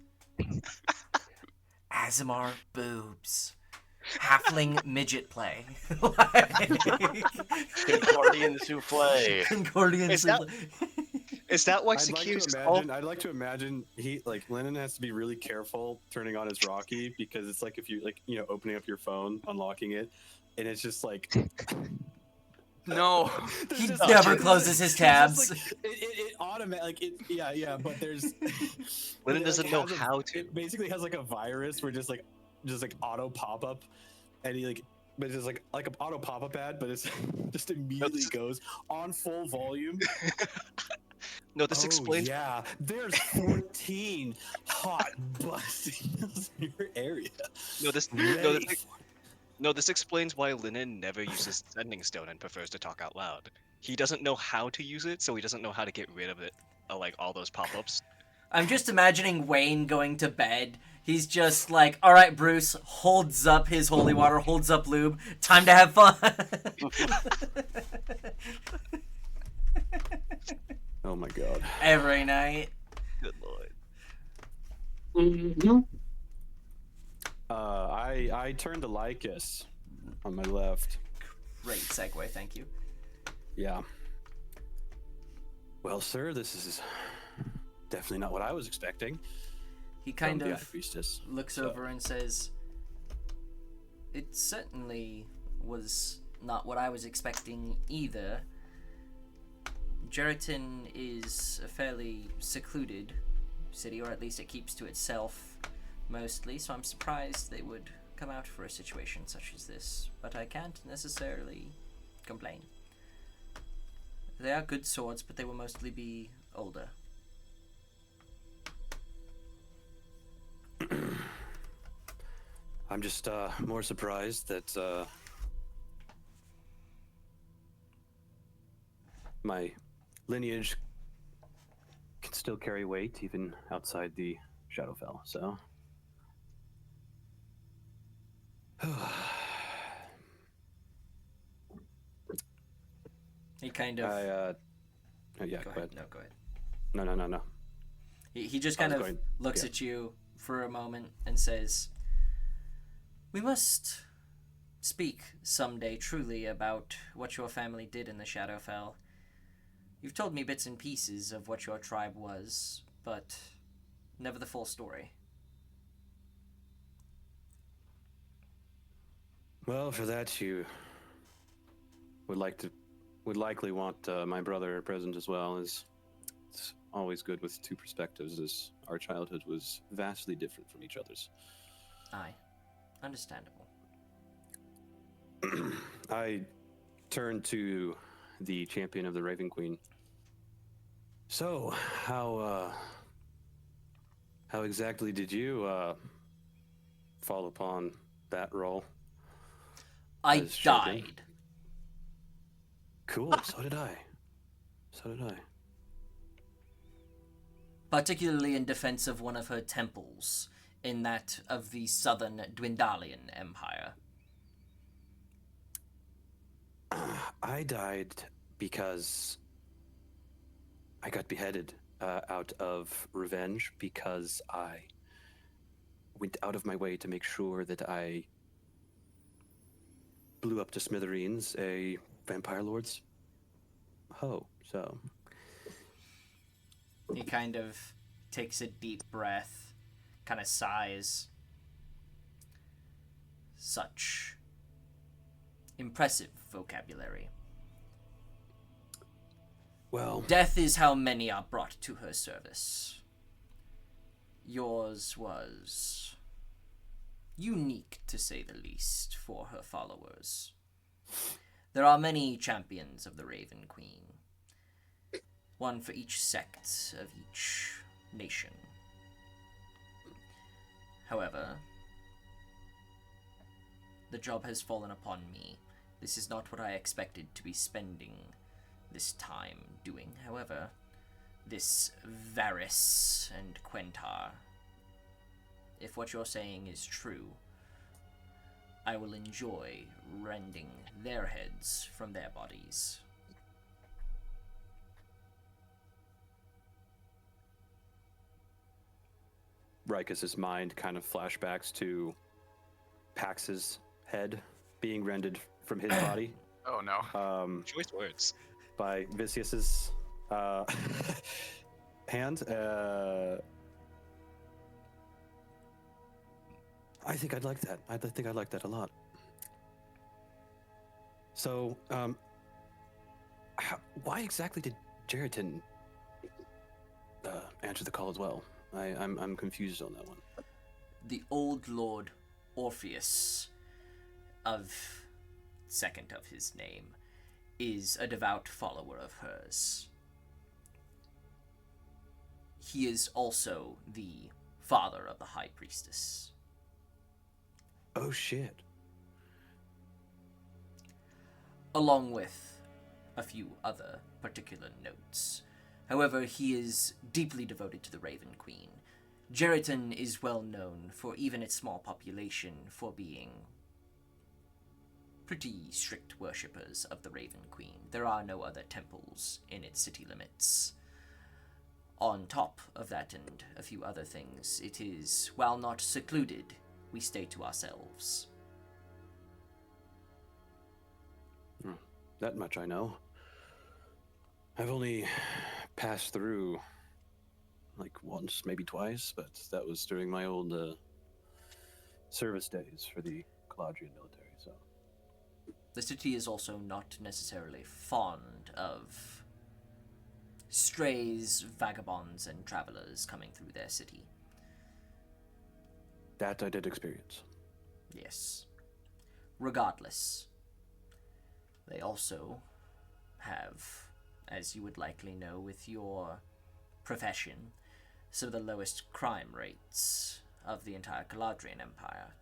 Azamar boobs, halfling midget play, Concordian souffle. Concordian Is that- souffle. Is that why I'd like Sakirs to imagine. I'd like to imagine Lennon has to be really careful turning on his Rocky because it's like if you opening up your phone, unlocking it, and it's just like No. He there's just- never it's closes just his tabs. it automatic. Yeah. But there's. Lennon it, doesn't know has how to. It basically has like a virus where just like auto pop up, and he like. But it's just like an auto pop up ad, but it's just immediately goes on full volume. No, this Oh, explains. Yeah, there's 14 hot busting in your area. No, this. Ready No, this explains why Lennon never uses sending stone and prefers to talk out loud. He doesn't know how to use it, so he doesn't know how to get rid of it. Like all those pop-ups. I'm just imagining Wayne going to bed. He's just like, all right, Bruce, holds up his holy water, holds up lube. Time to have fun. Oh my god. Every night. Good lord. Mm-hmm. I turned to Lycus on my left. Great segue, thank you. Yeah. Well, sir, this is definitely not what I was expecting. He kind from the of High Priestess. looks So- over and says, "It certainly was not what I was expecting either. Jeriton is a fairly secluded city, or at least it keeps to itself mostly, so I'm surprised they would come out for a situation such as this, but I can't necessarily complain. They are good swords, but they will mostly be older." I'm just more surprised that my lineage can still carry weight even outside the Shadowfell. So He kind of... I oh, yeah, go go ahead. ahead. No, go ahead. No. He just I was kind of going- looks yeah. at you for a moment and says, "We must speak someday truly about what your family did in the Shadowfell. You've told me bits and pieces of what your tribe was, but never the full story." Well, for that you would likely want my brother present as well. As it's always good with two perspectives, as our childhood was vastly different from each other's. Aye. Understandable. I turned to the champion of the Raven Queen. So, how exactly did you fall upon that role? I As champion? died. Cool. So did I. So did I. Particularly in defense of one of her temples, in that of the southern Dwendalian Empire. I died because I got beheaded out of revenge because I went out of my way to make sure that I blew up to smithereens a vampire lord's hoe. So He kind of takes a deep breath, kind of sighs. Such impressive vocabulary. well, Death is how many are brought to her service. Yours was unique, to say the least, for her followers. There are many champions of the Raven Queen, one for each sect of each nation. However, the job has fallen upon me. This is not what I expected to be spending this time doing. However, this Varys and Quentar, if what you're saying is true, I will enjoy rending their heads from their bodies. Rikus's mind kind of flashbacks to Pax's head being rended from his body Oh no. Choice words. by Vicius's hand. I think I'd like that. I think I'd like that a lot. So, why exactly did Jeriton answer the call as well? I'm confused on that one. The old Lord Orpheus, of second of his name, is a devout follower of hers. He is also the father of the High Priestess. Oh shit. Along with a few other particular notes. However, he is deeply devoted to the Raven Queen. Jeriton is well known for even its small population for being pretty strict worshippers of the Raven Queen. There are no other temples in its city limits. On top of that and a few other things, it is, while not secluded, we stay to ourselves. That much I know. I've only passed through like once, maybe twice, but that was during my old service days for the Caladrian military, so. The city is also not necessarily fond of strays, vagabonds, and travelers coming through their city. That I did experience. Yes. Regardless, they also have, as you would likely know with your profession, some of the lowest crime rates of the entire Caladrian Empire.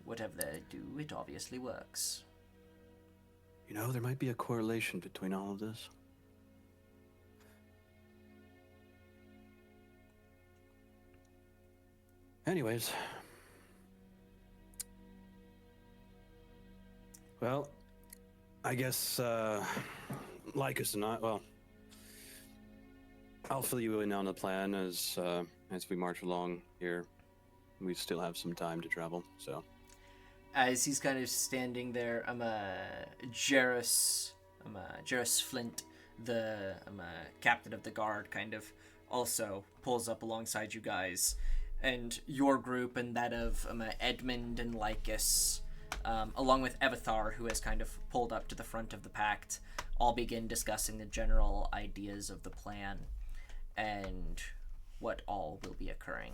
Whatever they do, it obviously works. You know, there might be a correlation between all of this. Anyways. Well, I guess Lycus and I, well, I'll fill you in on the plan as we march along here. We still have some time to travel, so. As he's kind of standing there, Jarrus Flint, the captain of the guard, kind of also pulls up alongside you guys, and your group and that of Edmund and Lycus, along with Evithar, who has kind of pulled up to the front of the pact, all begin discussing the general ideas of the plan and what all will be occurring.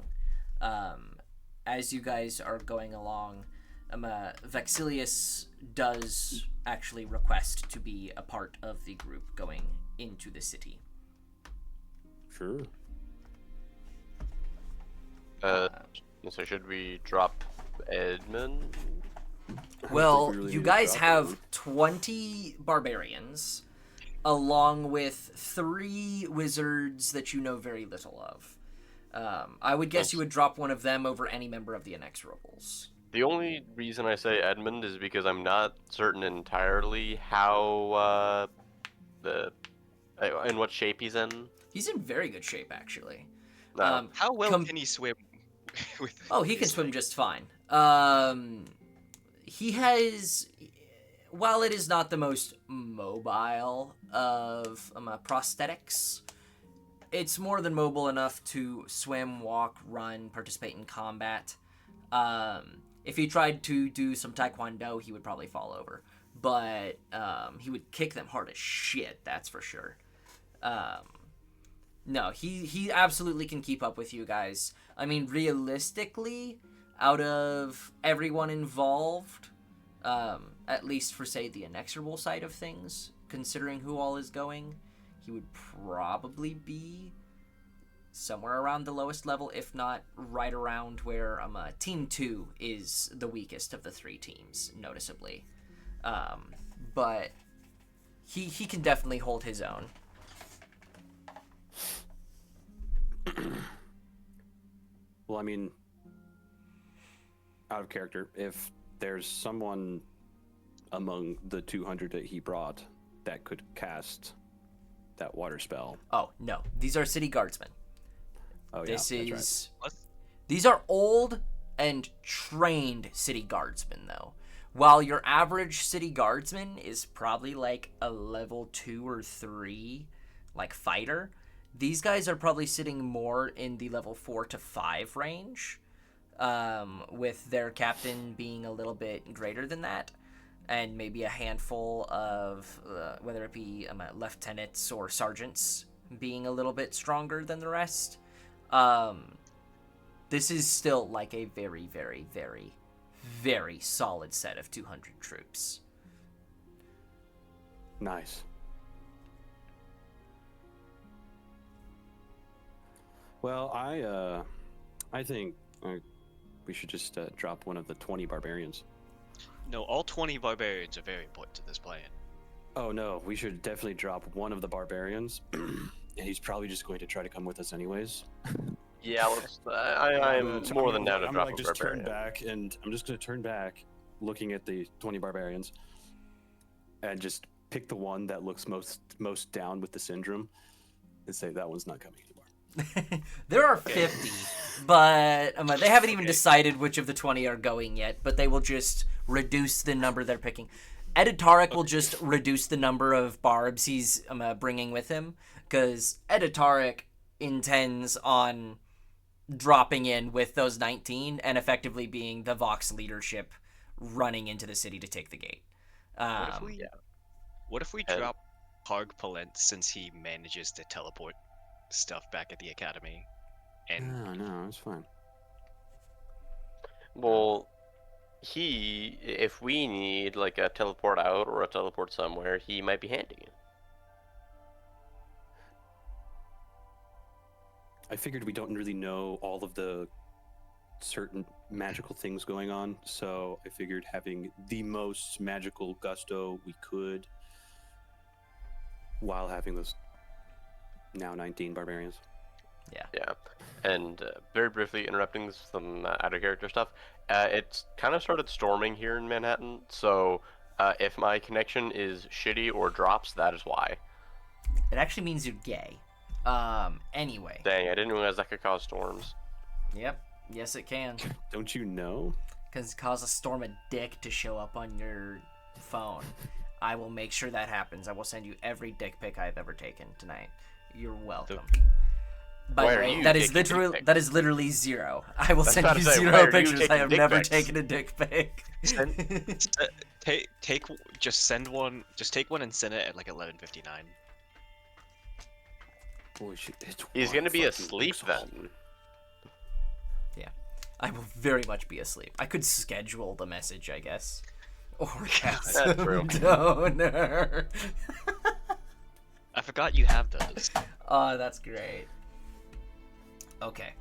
As you guys are going along, Vexilius does actually request to be a part of the group going into the city. Sure. So should we drop Edmund? Well, really you need to guys drop have anyone. 20 barbarians, along with 3 wizards that you know very little of. I would guess you would drop one of them over any member of the Inexorables. The only reason I say Edmund is because I'm not certain entirely how in what shape he's in. He's in very good shape, actually. No. How well com- can he swim? With Oh, he can his swim leg? just fine. He has, while it is not the most mobile of prosthetics, it's more than mobile enough to swim, walk, run, participate in combat. If he tried to do some taekwondo, he would probably fall over. But he would kick them hard as shit, that's for sure. No, he absolutely can keep up with you guys. I mean, realistically, out of everyone involved, at least for, say, the inexorable side of things, considering who all is going, he would probably be somewhere around the lowest level, if not right around where Team 2 is the weakest of the 3 teams, noticeably. But he can definitely hold his own. Well, I mean, out of character, if there's someone among the 200 that he brought that could cast that water spell. Oh, no. These are city guardsmen. Oh, yeah, This that's right. is... What? These are old and trained city guardsmen, though. While your average city guardsman is probably like a level 2 or 3, like, fighter, these guys are probably sitting more in the level 4 to 5 range, with their captain being a little bit greater than that, and maybe a handful of, whether it be lieutenants or sergeants, being a little bit stronger than the rest. This is still like a very, very, very, very solid set of 200 troops. Nice. Well, I think we should just drop one of the 20 barbarians. No, all 20 barbarians are very important to this plan. Oh no, we should definitely drop one of the barbarians, and he's probably just going to try to come with us anyways. Yeah, let's. I'm more than down to I'm drop like a just turn barbarian. back, and I'm just going to turn back, looking at the 20 barbarians, and just pick the one that looks most down with the syndrome, and say that one's not coming anymore. There are 50, but they haven't even Okay. decided which of the 20 are going yet, but they will just reduce the number they're picking. Editaric will just reduce the number of barbs he's bringing with him, because Editaric intends on dropping in with those 19 and effectively being the Vox leadership running into the city to take the gate. What if we And- drop Parg Palent since he manages to teleport stuff back at the academy? And No, it's fine. Well, if we need like a teleport out or a teleport somewhere, he might be handy. I figured we don't really know all of the certain magical things going on, so I figured having the most magical gusto we could while having those now 19 barbarians. Yeah, and very briefly interrupting some out of character stuff. It's kind of started storming here in Manhattan, so if my connection is shitty or drops, that is why. It actually means you're gay. Anyway. Dang, I didn't realize that could cause storms. Yep. Yes, it can. Don't you know? Because cause a storm of dick to show up on your phone. I will make sure that happens. I will send you every dick pic I've ever taken tonight. You're welcome. By Why the are way, you that is taking dick literally 0. I will That's send about you to say, why 0 are you pictures. I taking have dick never pics? taken a dick pic. Just send one. Just take one and send it at like 11:59. Holy shit! He's gonna be asleep then. I will very much be asleep. I could schedule the message, I guess. That's Orgasm true. donor. I forgot you have those. Oh, that's great. Okay.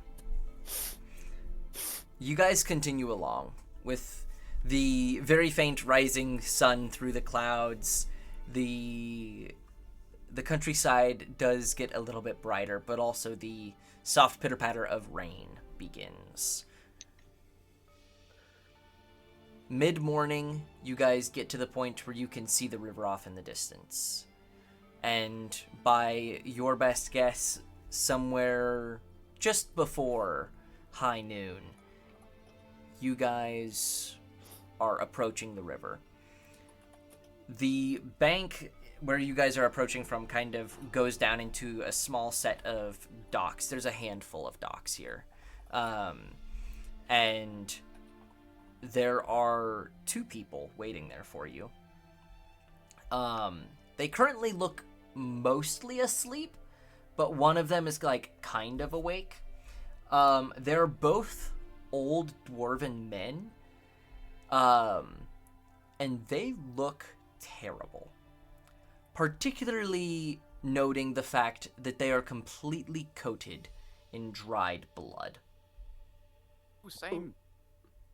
You guys continue along with the very faint rising sun through the clouds. The countryside does get a little bit brighter, but also the soft pitter-patter of rain begins. Mid-morning, you guys get to the point where you can see the river off in the distance. And by your best guess, somewhere just before high noon, you guys are approaching the river. The bank where you guys are approaching from kind of goes down into a small set of docks. There's a handful of docks here. And there are 2 people waiting there for you. They currently look mostly asleep, but one of them is like kind of awake. They're both old dwarven men. And they look terrible. Particularly noting the fact that they are completely coated in dried blood. Ooh, same.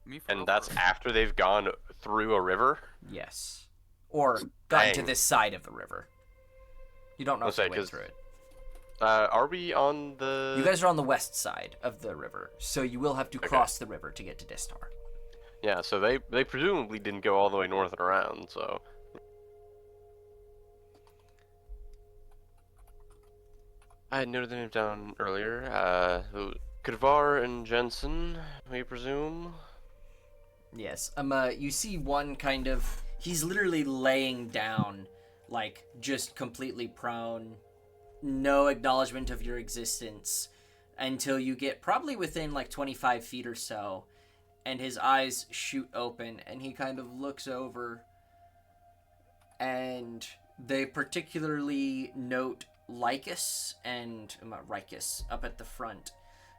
Me for And over. that's after they've gone through a river? Yes. Or gotten to Dang. this side of the river. You don't know if Let's say, they went 'cause- through it. Are we on the... You guys are on the west side of the river, so you will have to Okay. cross the river to get to Distar. Yeah, so they presumably didn't go all the way north and around, so... I had noted them down earlier. Kudvar and Jensen, we presume? Yes. You see one kind of... He's literally laying down, like, just completely prone. No acknowledgement of your existence until you get probably within, like, 25 feet or so. And his eyes shoot open, and he kind of looks over. And they particularly note Lycus and Rykus up at the front.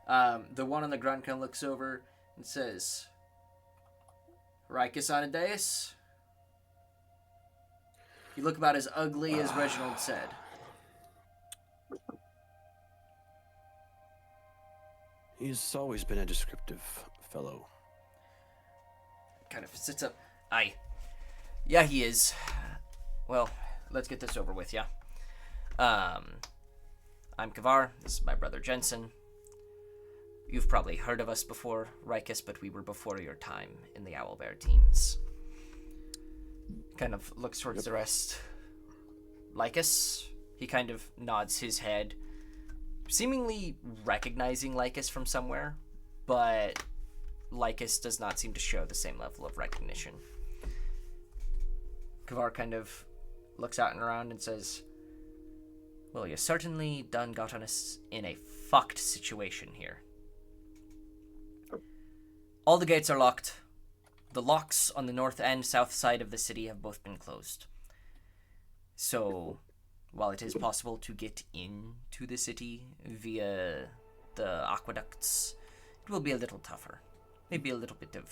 The one on the ground kind of looks over and says, Rykus Anadeus? You look about as ugly as Reginald said. He's always been a descriptive fellow. Kind of sits up. Aye. Yeah, he is. Well, let's get this over with, yeah? I'm Kavar. This is my brother Jensen. You've probably heard of us before, Rykus, but we were before your time in the Owlbear teams. Kind of looks towards the rest. Lycus? He kind of nods his head, seemingly recognizing Lycus from somewhere, but Lycus does not seem to show the same level of recognition. Kavar kind of looks out and around and says, well, you certainly done got us in a fucked situation here. All the gates are locked. The locks on the north and south side of the city have both been closed. So, while it is possible to get into the city via the aqueducts, it will be a little tougher. Maybe a little bit of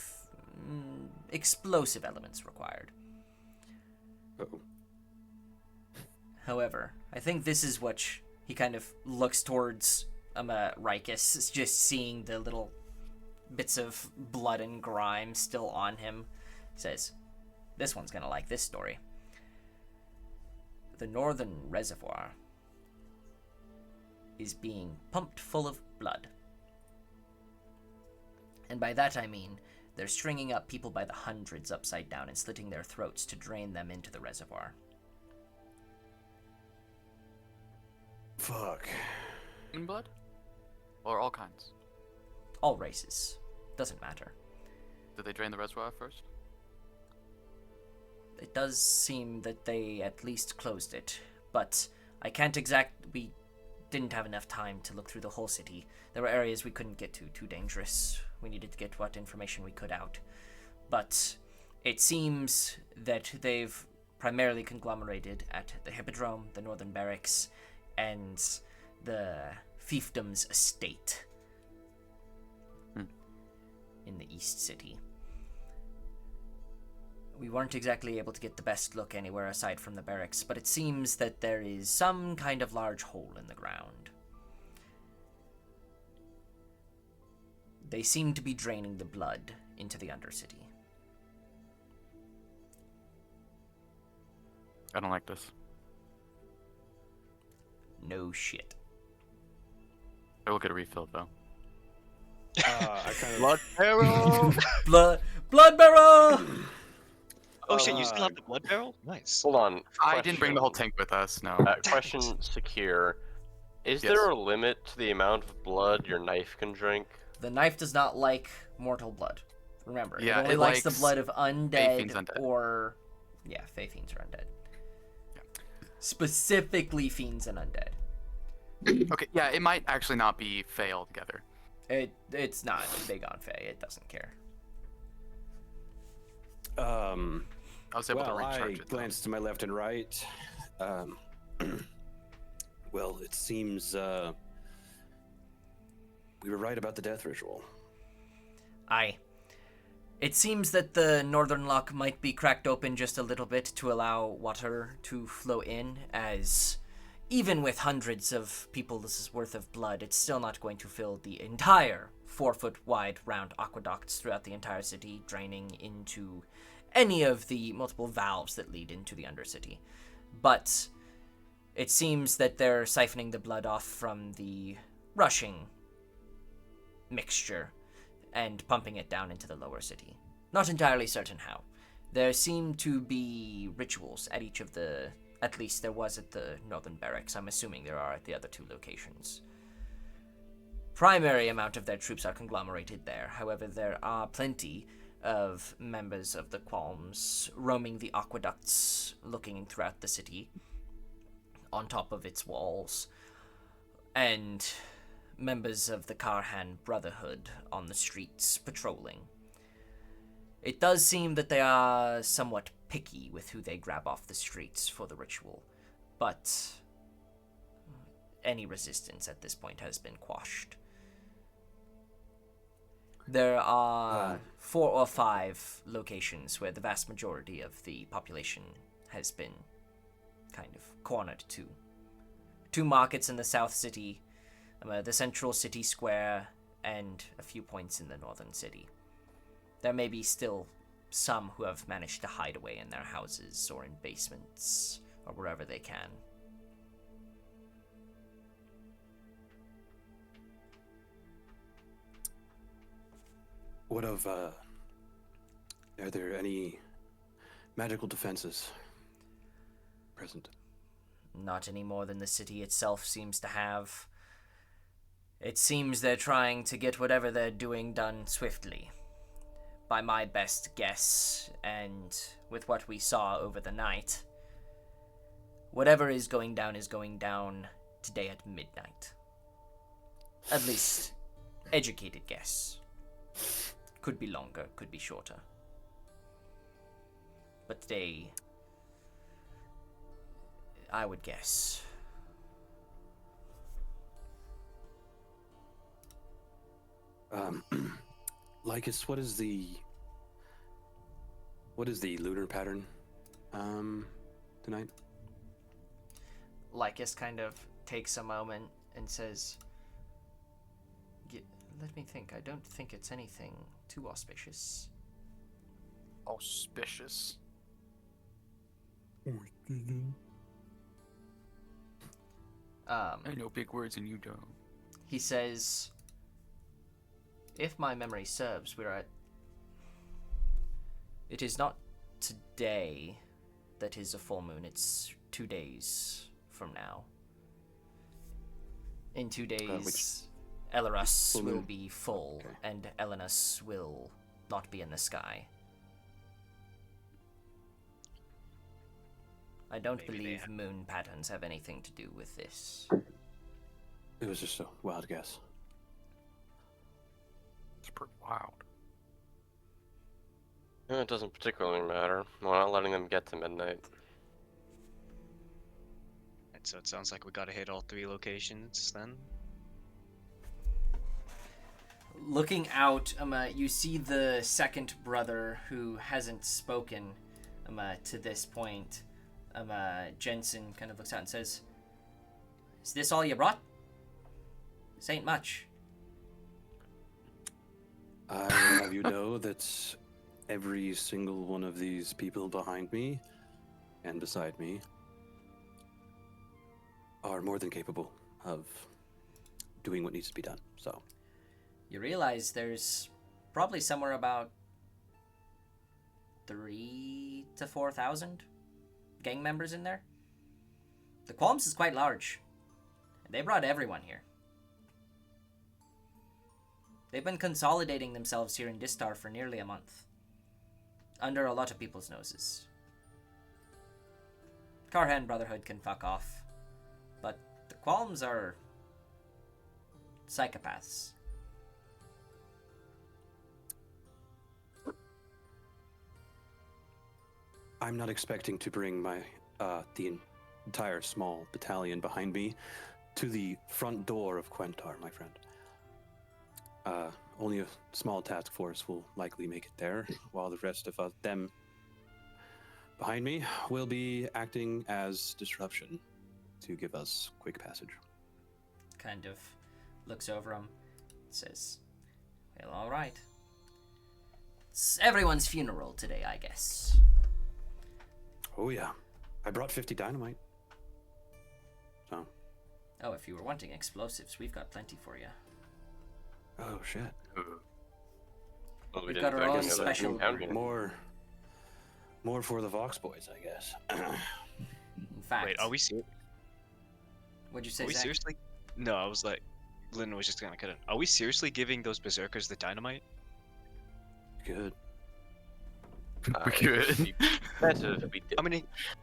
explosive elements required. Uh-oh. However, I think this is what he kind of looks towards Rykus, just seeing the little bits of blood and grime still on him. He says, this one's gonna like this story. The northern reservoir is being pumped full of blood. And by that I mean, they're stringing up people by the hundreds upside down and slitting their throats to drain them into the reservoir. Fuck. human blood? Or all kinds? All races. Doesn't matter. Did they drain the reservoir first? It does seem that they at least closed it, but we didn't have enough time to look through the whole city. There were areas we couldn't get to, too dangerous. We needed to get what information we could out. But it seems that they've primarily conglomerated at the Hippodrome, the Northern Barracks, and the Fiefdom's estate in the East City. We weren't exactly able to get the best look anywhere aside from the barracks, but it seems that there is some kind of large hole in the ground. They seem to be draining the blood into the Undercity. I don't like this. No shit. I will get a refill, though. I kind of Blood barrel. Blood barrel! Oh shit! You still have the blood barrel? Nice. Hold on. I didn't bring the whole question. tank with us, no. Question, Secure. Is Yes. there a limit to the amount of blood your knife can drink? The knife does not like mortal blood. Remember, Yeah, it only it likes the likes blood of Fiends undead, undead. or... Yeah, Fey Fiends are undead. Yeah. Specifically Fiends and undead. Okay, yeah, it might actually not be Fey altogether. It's not big on Fey. It doesn't care. I was able to well, I recharge it. though. glanced to my left and right. Well, it seems we were right about the death ritual. Aye. It seems that the northern lock might be cracked open just a little bit to allow water to flow in, as even with hundreds of people's worth of blood, it's still not going to fill the entire 4-foot wide round aqueducts throughout the entire city, draining into any of the multiple valves that lead into the Undercity. But it seems that they're siphoning the blood off from the rushing mixture and pumping it down into the lower city. Not entirely certain how. There seem to be rituals at each of the... At least there was at the Northern Barracks. I'm assuming there are at the other two locations. Primary amount of their troops are conglomerated there. However, there are plenty of members of the Qualms roaming the aqueducts, looking throughout the city, on top of its walls, and members of the Karhan Brotherhood on the streets patrolling. It does seem that they are somewhat picky with who they grab off the streets for the ritual, but any resistance at this point has been quashed. There are 4 or 5 locations where the vast majority of the population has been kind of cornered to. 2 markets in the South City, the central city square, and a few points in the northern city. There may be still some who have managed to hide away in their houses or in basements or wherever they can. What of, are there any magical defenses present? Not any more than the city itself seems to have. It seems they're trying to get whatever they're doing done swiftly. By my best guess, and with what we saw over the night, whatever is going down today at midnight. At least, educated guess. Could be longer, could be shorter. But today, I would guess. Lycus, what is the lunar pattern tonight? Lycus kind of takes a moment and says, let me think. I don't think it's anything too auspicious. Auspicious. I know big words and you don't. He says, if my memory serves, it is not today that is a full moon, it's 2 days from now. In 2 days, which- Elorus full will moon. be full, Okay. and Elenus will not be in the sky. I don't Maybe they believe have- moon patterns have anything to do with this. It was just a wild guess. It's pretty wild. It doesn't particularly matter. We're not letting them get to midnight. And so it sounds like we gotta hit all 3 locations then. Looking out, you see the second brother who hasn't spoken to this point. Jensen kind of looks out and says, "Is this all you brought? This ain't much." I will have you know that every single one of these people behind me and beside me are more than capable of doing what needs to be done. So, You realize there's probably somewhere about 3 to 4,000 gang members in there. The Qualms is quite large. And they brought everyone here. They've been consolidating themselves here in Distar for nearly a month. Under a lot of people's noses. Karhan Brotherhood can fuck off. But the Qualms are psychopaths. I'm not expecting to bring my the entire small battalion behind me to the front door of Quentar, my friend. Only a small task force will likely make it there, while the rest of them behind me will be acting as disruption to give us quick passage. Kind of looks over him, says, "Well, all right. It's everyone's funeral today, I guess." Oh yeah, I brought 50 dynamite. So, Oh, if you were wanting explosives, we've got plenty for you. oh shit, Well, we We've didn't got our factor own into that special compound group. here. more for the Vox boys, I guess. In fact, Wait, are we serious? What'd you say, Are we Zach? seriously? No, I was like, Lynn was just gonna cut in. Are we seriously giving those berserkers the dynamite? Good. We could. It'd be better if we did.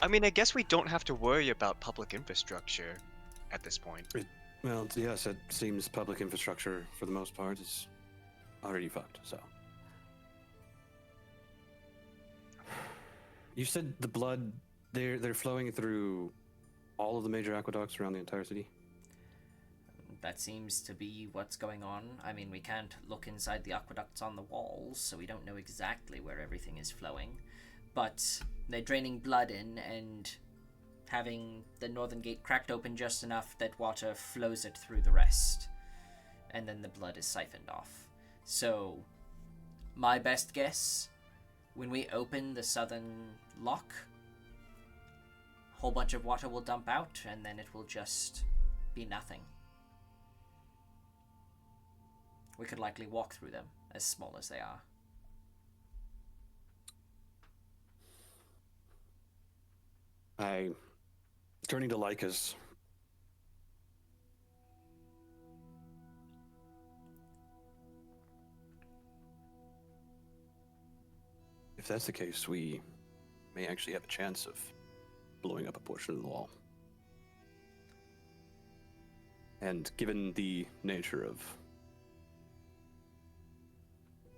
I mean, I guess we don't have to worry about public infrastructure at this point. Well, yes, it seems public infrastructure for the most part is already fucked. So, you said the blood they're flowing through all of the major aqueducts around the entire city. That seems to be what's going on. I mean, we can't look inside the aqueducts on the walls, so we don't know exactly where everything is flowing. But they're draining blood in and having the northern gate cracked open just enough that water flows it through the rest. And then the blood is siphoned off. So, my best guess, when we open the southern lock, a whole bunch of water will dump out, and then it will just be nothing. We could likely walk through them, as small as they are. Turning to Lycus. If that's the case, we may actually have a chance of blowing up a portion of the wall. And given the nature of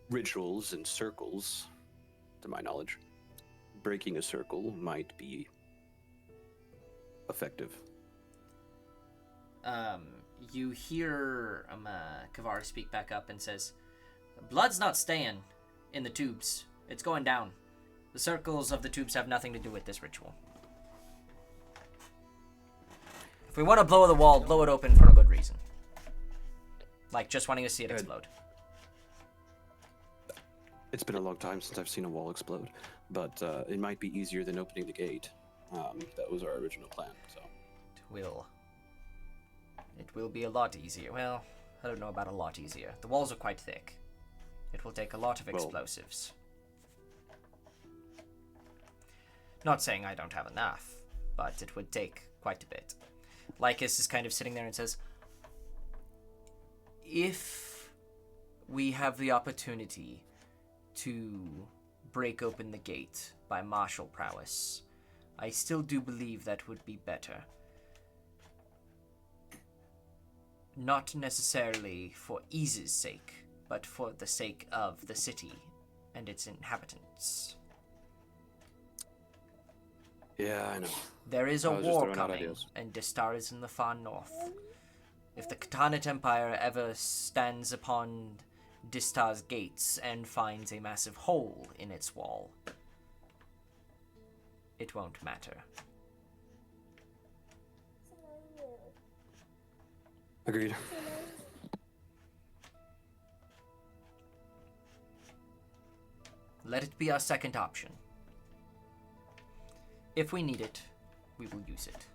rituals and circles, to my knowledge, breaking a circle might be effective. You hear Kavar speak back up and says, "Blood's not staying in the tubes. It's going down. The circles of the tubes have nothing to do with this ritual. If we want to blow the wall, blow it open for a good reason. Like just wanting to see it Good. explode." It's been a long time since I've seen a wall explode, but it might be easier than opening the gate. That was our original plan, so. It will be a lot easier. Well, I don't know about a lot easier. The walls are quite thick. It will take a lot of Well- explosives. Not saying I don't have enough, but it would take quite a bit. Lycus is kind of sitting there and says, if we have the opportunity to break open the gate by martial prowess, I still do believe that would be better. Not necessarily for ease's sake, but for the sake of the city and its inhabitants. Yeah, I know. There is a I was just war throwing out coming, ideas. and Distar is in the far north. If the Khatanate Empire ever stands upon Distar's gates and finds a massive hole in its wall, it won't matter. Agreed. Let it be our second option. If we need it, we will use it.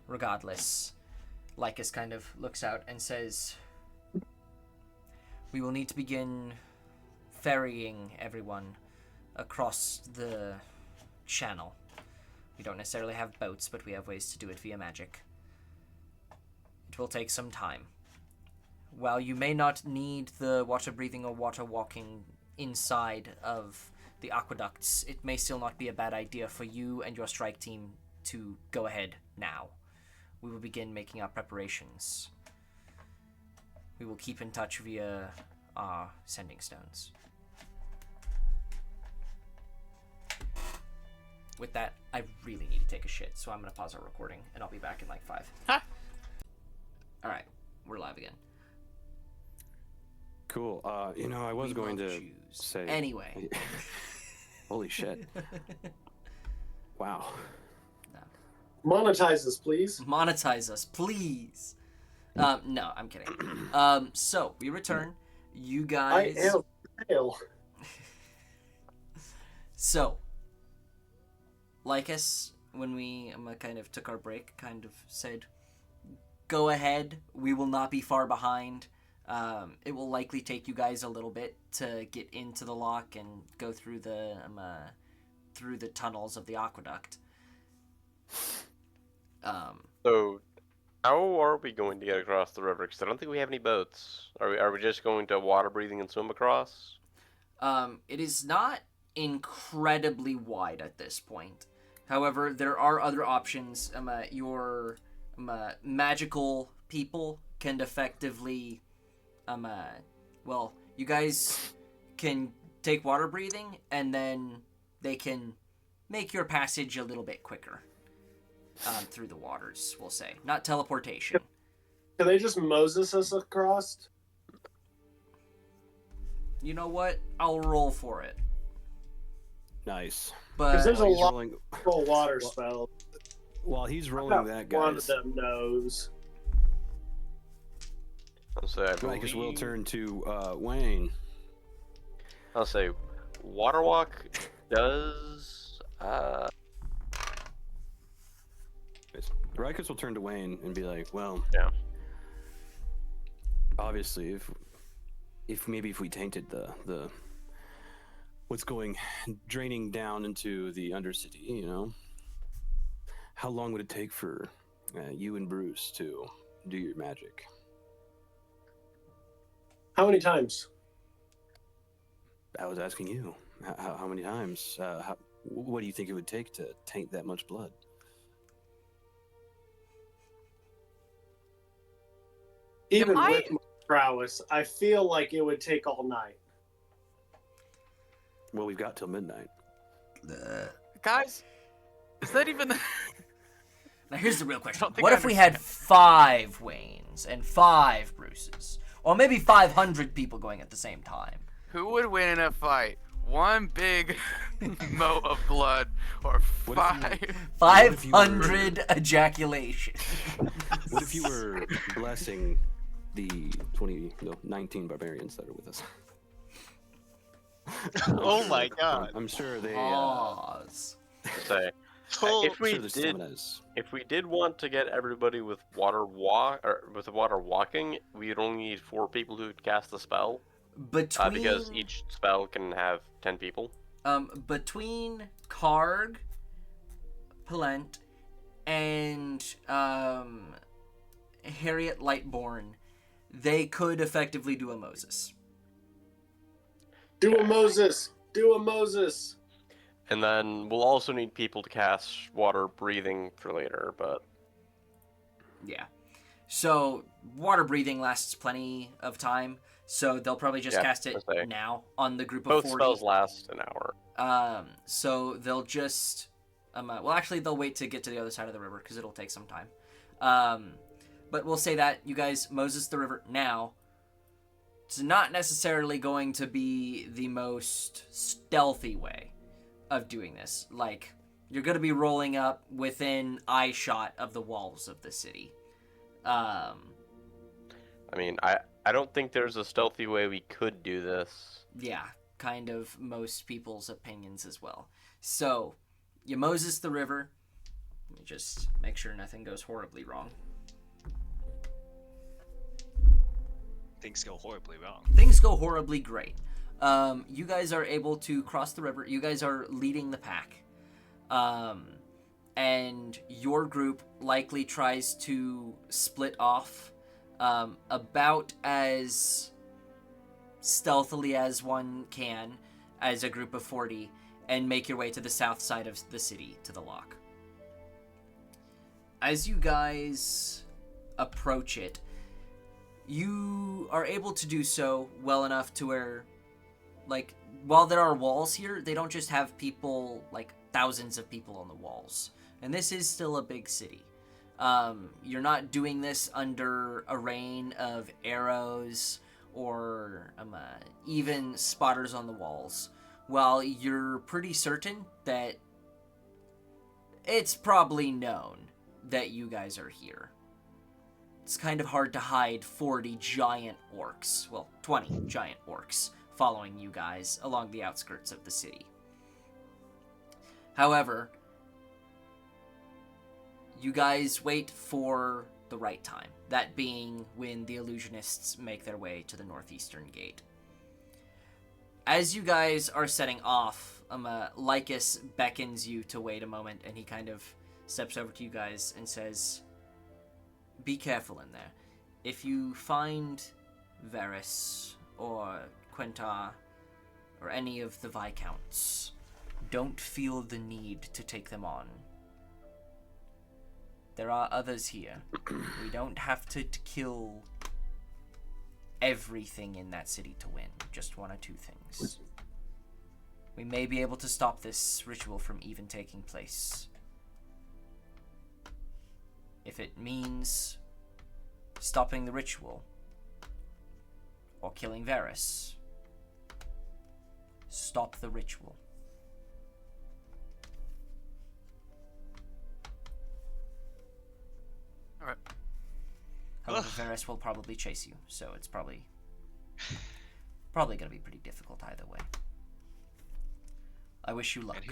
Regardless, Lycus kind of looks out and says, we will need to begin ferrying everyone across the channel. We don't necessarily have boats, but we have ways to do it via magic. It will take some time. While you may not need the water breathing or water walking inside of the aqueducts, it may still not be a bad idea for you and your strike team to go ahead now. We will begin making our preparations. We will keep in touch via our sending stones. With that, I really need to take a shit, so I'm going to pause our recording, and I'll be back in like 5. Huh? Alright, we're live again. Cool. I was We going love to Jews. say. Anyway. Holy shit! Wow. Monetize us, please. Monetize us, please. No, I'm kidding. So we return. You guys. I am fail. So, Lycus, when we kind of took our break, kind of said, "Go ahead. We will not be far behind. It will likely take you guys a little bit to get into the lock and go through the tunnels of the aqueduct." So, how are we going to get across the river? Because I don't think we have any boats. Are we just going to water breathing and swim across? It is not incredibly wide at this point. However, there are other options. Your magical people can effectively, you guys can take water breathing, and then they can make your passage a little bit quicker through the waters, we'll say. Not teleportation. Can they just Moses us across? You know what? I'll roll for it. Nice. But Because there's a While he's lot rolling, of water spells. while he's I've rolling got that, one of guys, them knows. I'll say, I guess we'll turn to Wayne. I'll say, water walk does. Rikus will turn to Wayne and be like, "Well, Yeah. obviously, if we tainted the what's draining down into the Undercity, how long would it take for you and Bruce to do your magic?" How many times? I was asking you, how many times? What do you think it would take to taint that much blood? Even I- with my prowess, I feel like it would take all night. Well, we've got till midnight. Guys, is that even? now here's the real question. don't think What I if we had understand. 5 Waynes and 5 Bruces? Or maybe 500 people going at the same time? Who would win in a fight? One big moat of blood, or What if you- 500 ejaculation. What if you were blessing the 19 barbarians that are with us? Oh my god. I'm sure they. Pause. Say, Oh, if we sure the did, staminas. if we did want to get everybody with water walking, we'd only need 4 people who would cast the spell. Between Because each spell can have 10 people. between Karg, Palent, and Harriet Lightborn, they could effectively do a Moses. Do a Moses. Do a Moses. And then we'll also need people to cast water breathing for later, but Yeah. So water breathing lasts plenty of time, so they'll probably just Yeah, cast it I say. now on the group of both 40. spells last an hour. So they'll just well, actually they'll wait to get to the other side of the river because it'll take some time. But we'll say that you guys Moses the river now. It's not necessarily going to be the most stealthy way of doing this. Like, you're going to be rolling up within eye shot of the walls of the city. I mean, I don't think there's a stealthy way we could do this. Yeah, kind of most people's opinions as well. So, you Moses the river. Let me just make sure nothing goes horribly wrong. Things go horribly wrong. Things go horribly great. You guys are able to cross the river. You guys are leading the pack. And your group likely tries to split off about as stealthily as one can as a group of 40 and make your way to the south side of the city to the lock. As you guys approach it, you are able to do so well enough to where, like, while there are walls here, they don't just have people, like, thousands of people on the walls. And this is still a big city. You're not doing this under a rain of arrows or even spotters on the walls. While you're pretty certain that it's probably known that you guys are here. It's kind of hard to hide 40 giant orcs, well, 20 giant orcs, following you guys along the outskirts of the city. However, you guys wait for the right time, that being when the illusionists make their way to the northeastern gate. As you guys are setting off, Lycus beckons you to wait a moment, and he kind of steps over to you guys and says, "Be careful in there. If you find Varys or Quentar or any of the Viscounts, don't feel the need to take them on. There are others here. We don't have to kill everything in that city to win, just one or two things. We may be able to stop this ritual from even taking place. If it means stopping the ritual or killing Varys, stop the ritual." Alright. However, Varys will probably chase you, so it's probably going to be pretty difficult either way. I wish you luck.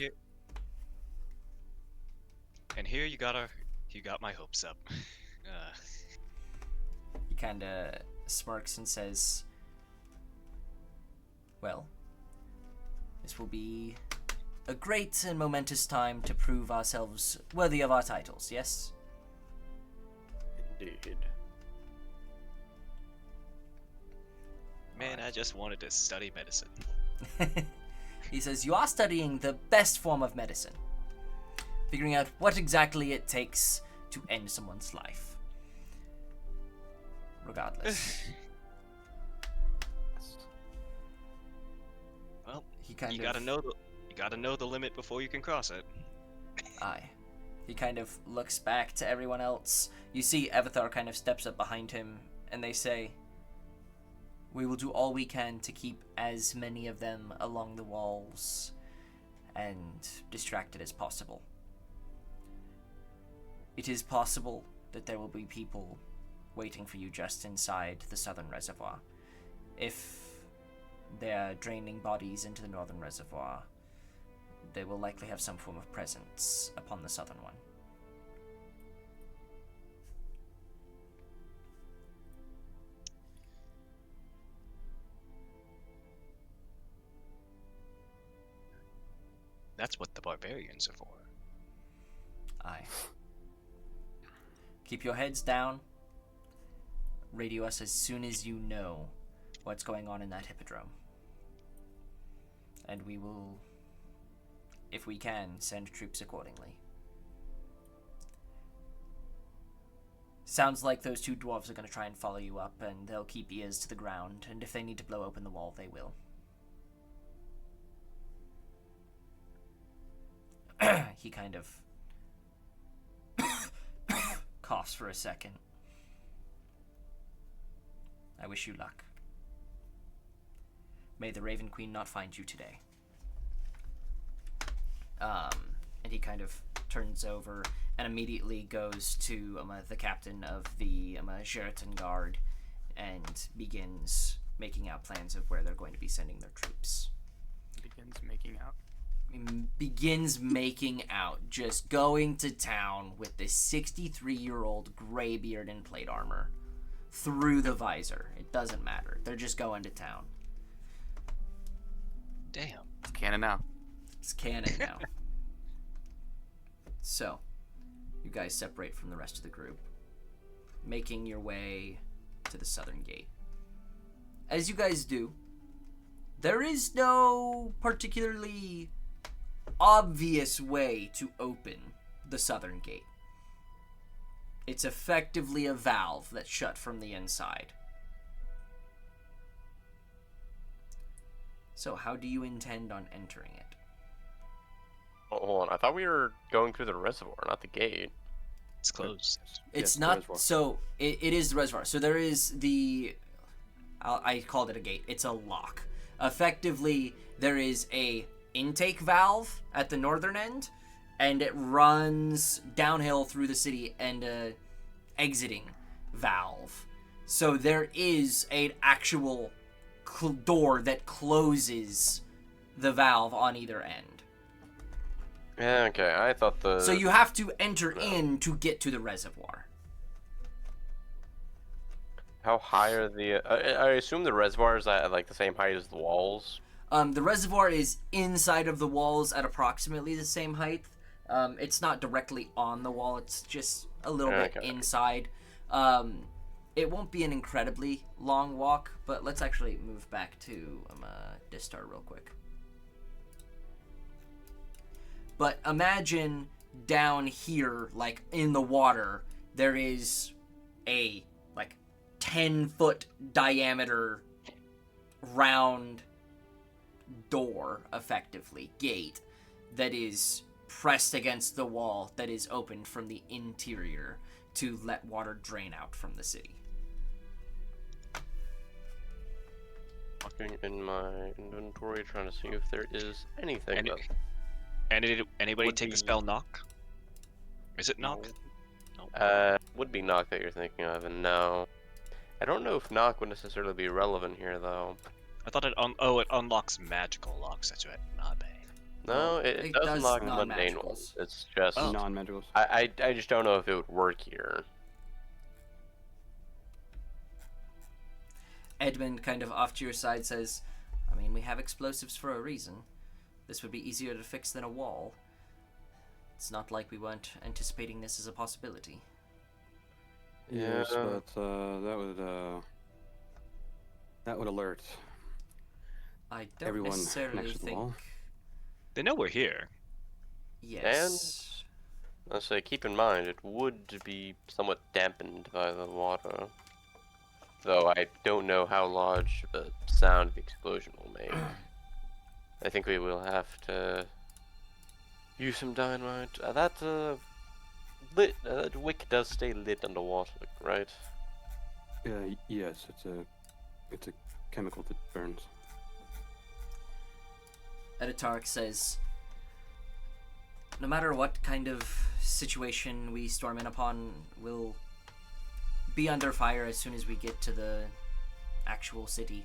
And here you got my hopes up. He kind of smirks and says, "Well, this will be a great and momentous time to prove ourselves worthy of our titles, yes?" Indeed. Man, I just wanted to study medicine. He says, "You are studying the best form of medicine, figuring out what exactly it takes to end someone's life. Regardless." Well, He kind you of gotta know the limit before you can cross it. Aye. He kind of looks back to everyone else. You see Evithar kind of steps up behind him, and they say, "We will do all we can to keep as many of them along the walls and distracted as possible. It is possible that there will be people waiting for you just inside the southern reservoir. If they're draining bodies into the northern reservoir, they will likely have some form of presence upon the southern one." That's what the barbarians are for. Aye. Keep your heads down. radio us as soon as you know what's going on in that hippodrome. And we will, if we can, send troops accordingly. Sounds like those two dwarves are going to try and follow you up, and they'll keep ears to the ground, and if they need to blow open the wall, they will. He kind of coughs for a second. I wish you luck. May the Raven Queen not find you today. And he kind of turns over and immediately goes to the captain of the Geratin Guard and begins making out plans of where they're going to be sending their troops. Begins making out. Begins making out, just going to town with this 63-year-old graybeard in plate armor through the visor. It doesn't matter. They're just going to town. Damn. It's canon now. It's canon now. So, you guys separate from the rest of the group, making your way to the southern gate. As you guys do, there is no particularly obvious way to open the southern gate. It's effectively a valve that's shut from the inside. So how do you intend on entering it? Oh, hold on, I thought we were going through the reservoir, not the gate. It's closed. It's the not, reservoir. so it is the reservoir. So there is the, I called it a gate. It's a lock. Effectively, there is a intake valve at the northern end, and it runs downhill through the city, and a exiting valve. So there is an actual door that closes the valve on either end. Yeah, okay, I thought the... So you have to enter in to get to the reservoir. How high are the... I assume the reservoir is at, like, the same height as the walls? The reservoir is inside of the walls at approximately the same height. It's not directly on the wall, it's just a little bit Okay. inside. It won't be an incredibly long walk, but let's actually move back to Distar real quick. But imagine down here, like in the water, there is a like 10-foot diameter round door, effectively, gate, that is pressed against the wall that is opened from the interior to let water drain out from the city. Looking in my inventory, trying to see if there is anything. Any- that Anybody Would take be- the spell knock? Is it knock? would be knock that you're thinking of, and no. I don't know if knock would necessarily be relevant here, though. I thought it it unlocks magical locks. That's right. My bad. No, it it does does unlock mundane non-magicals. ones. It's just... Oh. Non-magicals. I just don't know if it would work here. Edmund, kind of off to your side, says, I mean, we have explosives for a reason. This would be easier to fix than a wall. It's not like we weren't anticipating this as a possibility. Yes, Yeah. but that would alert I don't everyone necessarily next to the think... wall. They know we're here. Yes. Let's say, keep in mind, it would be somewhat dampened by the water. Though I don't know how large of a sound the explosion will make. I think we will have to use some dynamite. That wick does stay lit underwater, right? Yes, it's a chemical that burns. Editarik says, no matter what kind of situation we storm in upon, we'll be under fire as soon as we get to the actual city.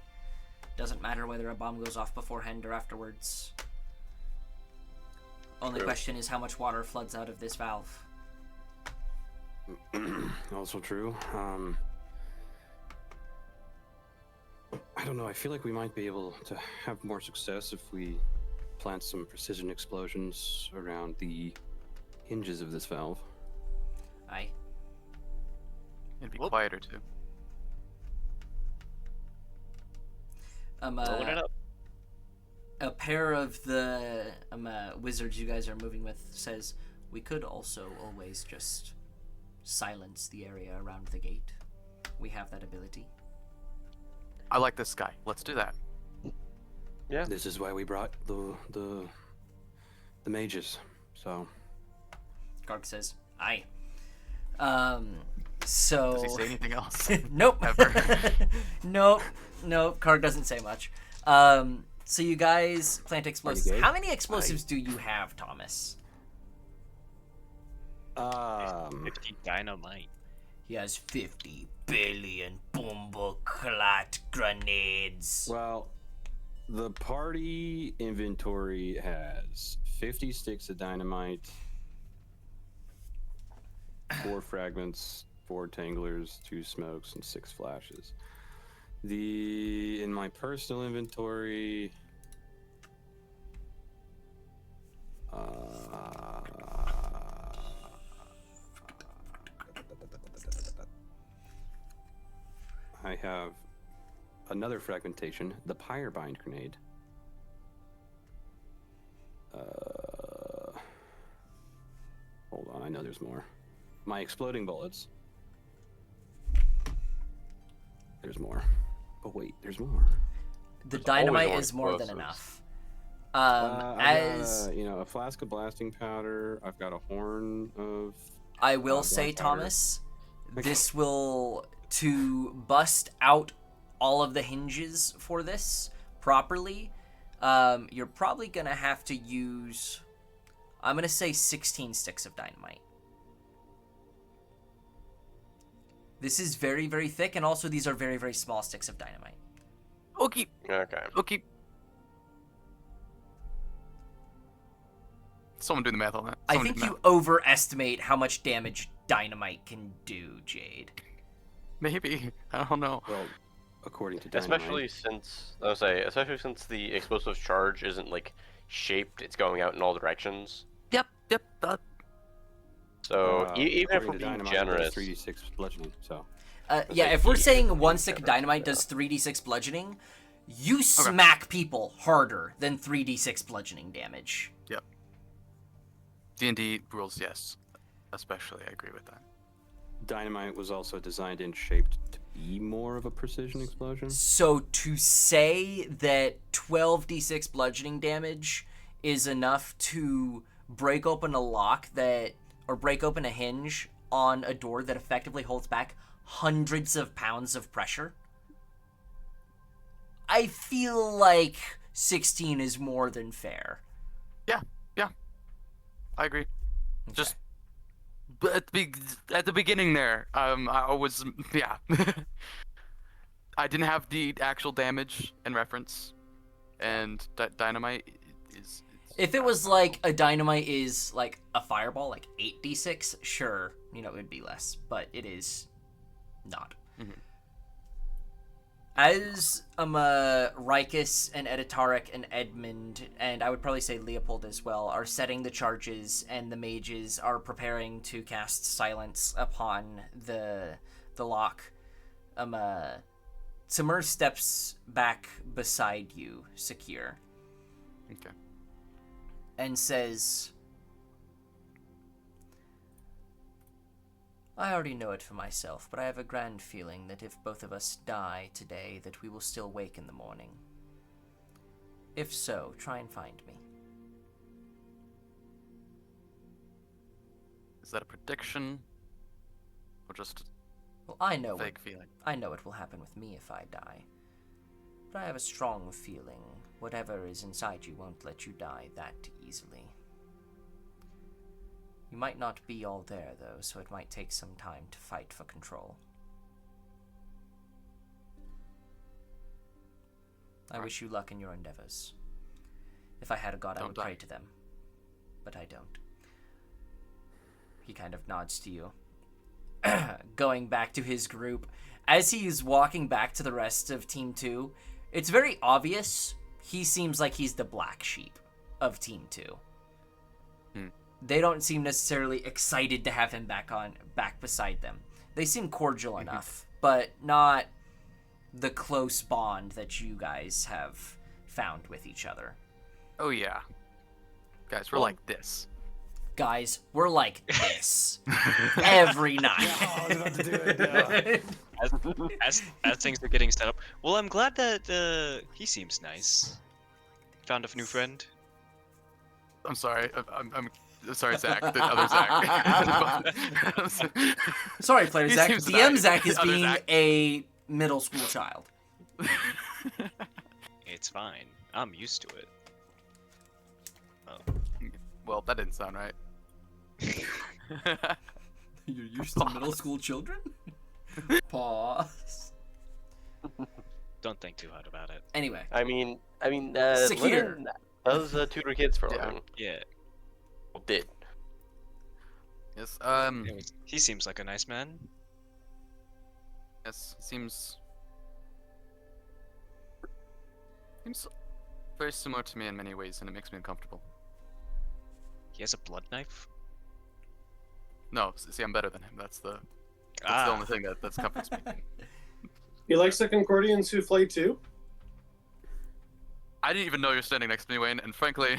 Doesn't matter whether a bomb goes off beforehand or afterwards. Only True. question is how much water floods out of this valve. Also true. I don't know. I feel like we might be able to have more success if we plant some precision explosions around the hinges of this valve. Aye. It'd be Well- quieter too. Rolling it up. A pair of the wizards you guys are moving with says, we could also always just silence the area around the gate. We have that ability. I like this guy. Let's do that. Yeah. This is why we brought the mages. So Garg says, aye. So... Does he say anything else? Nope. Ever? Nope. Karg doesn't say much. So you guys plant explosives. gay? How many explosives do you have, Thomas? 50 dynamite. He has 50 billion bomba clat grenades. well, the party inventory has 50 sticks of dynamite, 4 fragments, 4 tanglers, 2 smokes, and 6 flashes. In my personal inventory, I have another fragmentation, the Pyrebind grenade. Hold on, I know there's more. My exploding bullets. There's more. Oh wait, there's more. The There's dynamite always is more than explosives. enough. I As got a flask of blasting powder. I've got a horn of. I will black say, powder. Thomas, this will, to bust out all of the hinges for this properly, you're probably going to have to use, I'm going to say 16 sticks of dynamite. This is very, very thick, and also these are very, very small sticks of dynamite. Okay. Okay. Okay. Someone do the math on that. I Someone do think the you math. overestimate how much damage dynamite can do, Jade. Maybe. I don't know. Well, according to dynamite. Especially since the explosive charge isn't like shaped, it's going out in all directions. Yep. So even if according we're to being dynamite, generous, it does 3d6 bludgeoning. So Yeah, like if we're the- saying one the stick of difference, dynamite yeah. does 3d6 bludgeoning, you smack people harder than 3d6 bludgeoning damage. D&D rules, yes. Especially, I agree with that. dynamite was also designed and shaped to be more of a precision explosion. So to say that 12d6 bludgeoning damage is enough to break open a lock or break open a hinge on a door that effectively holds back hundreds of pounds of pressure, I feel like 16 is more than fair. I agree. Okay. Just at the beginning there, I was, yeah. I didn't have the actual damage in reference, and dynamite is. If it was like a dynamite is like a fireball, like 8d6, sure, it would be less, but it is not. Mhm. As Rikus and Editaric and Edmund, and I would probably say Leopold as well, are setting the charges, and the mages are preparing to cast silence upon the lock, Samur steps back beside you, Secure, Okay. and says, I already know it for myself, but I have a grand feeling that if both of us die today, that we will still wake in the morning. If so, try and find me. Is that a prediction, or just Well, I know a vague feeling? I know it will happen with me if I die. But I have a strong feeling whatever is inside you won't let you die that easily. You might not be all there, though, so it might take some time to fight for control. I wish you luck in your endeavors. If I had a god, I Don't would die. pray to them. But I don't. He kind of nods to you. Going back to his group. As he's walking back to the rest of Team 2, it's very obvious he seems like he's the black sheep of Team 2. They don't seem necessarily excited to have him back beside them. They seem cordial enough, but not the close bond that you guys have found with each other. Oh yeah, guys, we're Well- like this. Guys, we're like this every night. Yeah, I was about to do it, yeah. As things are getting set up. Well, I'm glad that he seems nice. Found a new friend. I'm sorry. I'm sorry, Zach. The other Zach. Sorry, player He Zach. seems DM nice. Zach is Other being Zach. a middle school child. It's fine. I'm used to it. Well, that didn't sound right. You're used to middle school children? Pause. Don't think too hard about it. Anyway, I mean, Secure. Lennon does tutor kids for a Yeah. living. Yeah. Well, did. Yes. Anyways, he seems like a nice man. Yes. Seems very similar to me in many ways, and it makes me uncomfortable. He has a blood knife. No, see, I'm better than him. That's the Ah, only thing that's comforts me. He likes the Concordian souffle too. I didn't even know you were standing next to me, Wayne, and frankly,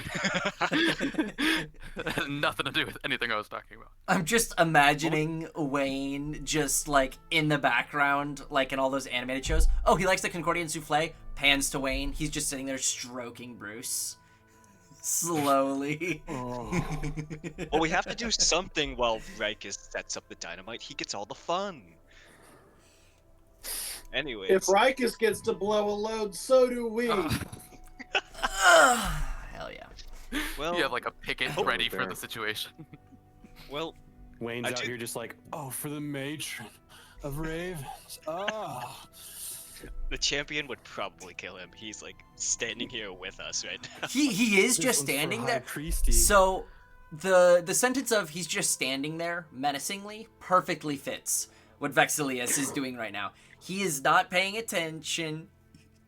that had nothing to do with anything I was talking about. I'm just imagining Wayne just like in the background, like in all those animated shows. Oh, he likes the Concordian souffle. Pans to Wayne. He's just sitting there stroking Bruce. Slowly. well, we have to do something while Rikus sets up the dynamite. He gets all the fun. Anyways, If Rikus gets to blow a load, so do we. Hell yeah. well, You have like a picket Oh, ready for fair. the situation. well, Wayne's I out do- here just like, oh, for the matron of Rave. Oh. the champion would probably kill him. He's like standing here with us right now. He is This just one's for standing High there. Priesty. So the sentence of he's just standing there menacingly perfectly fits what Vexilius is doing right now. He is not paying attention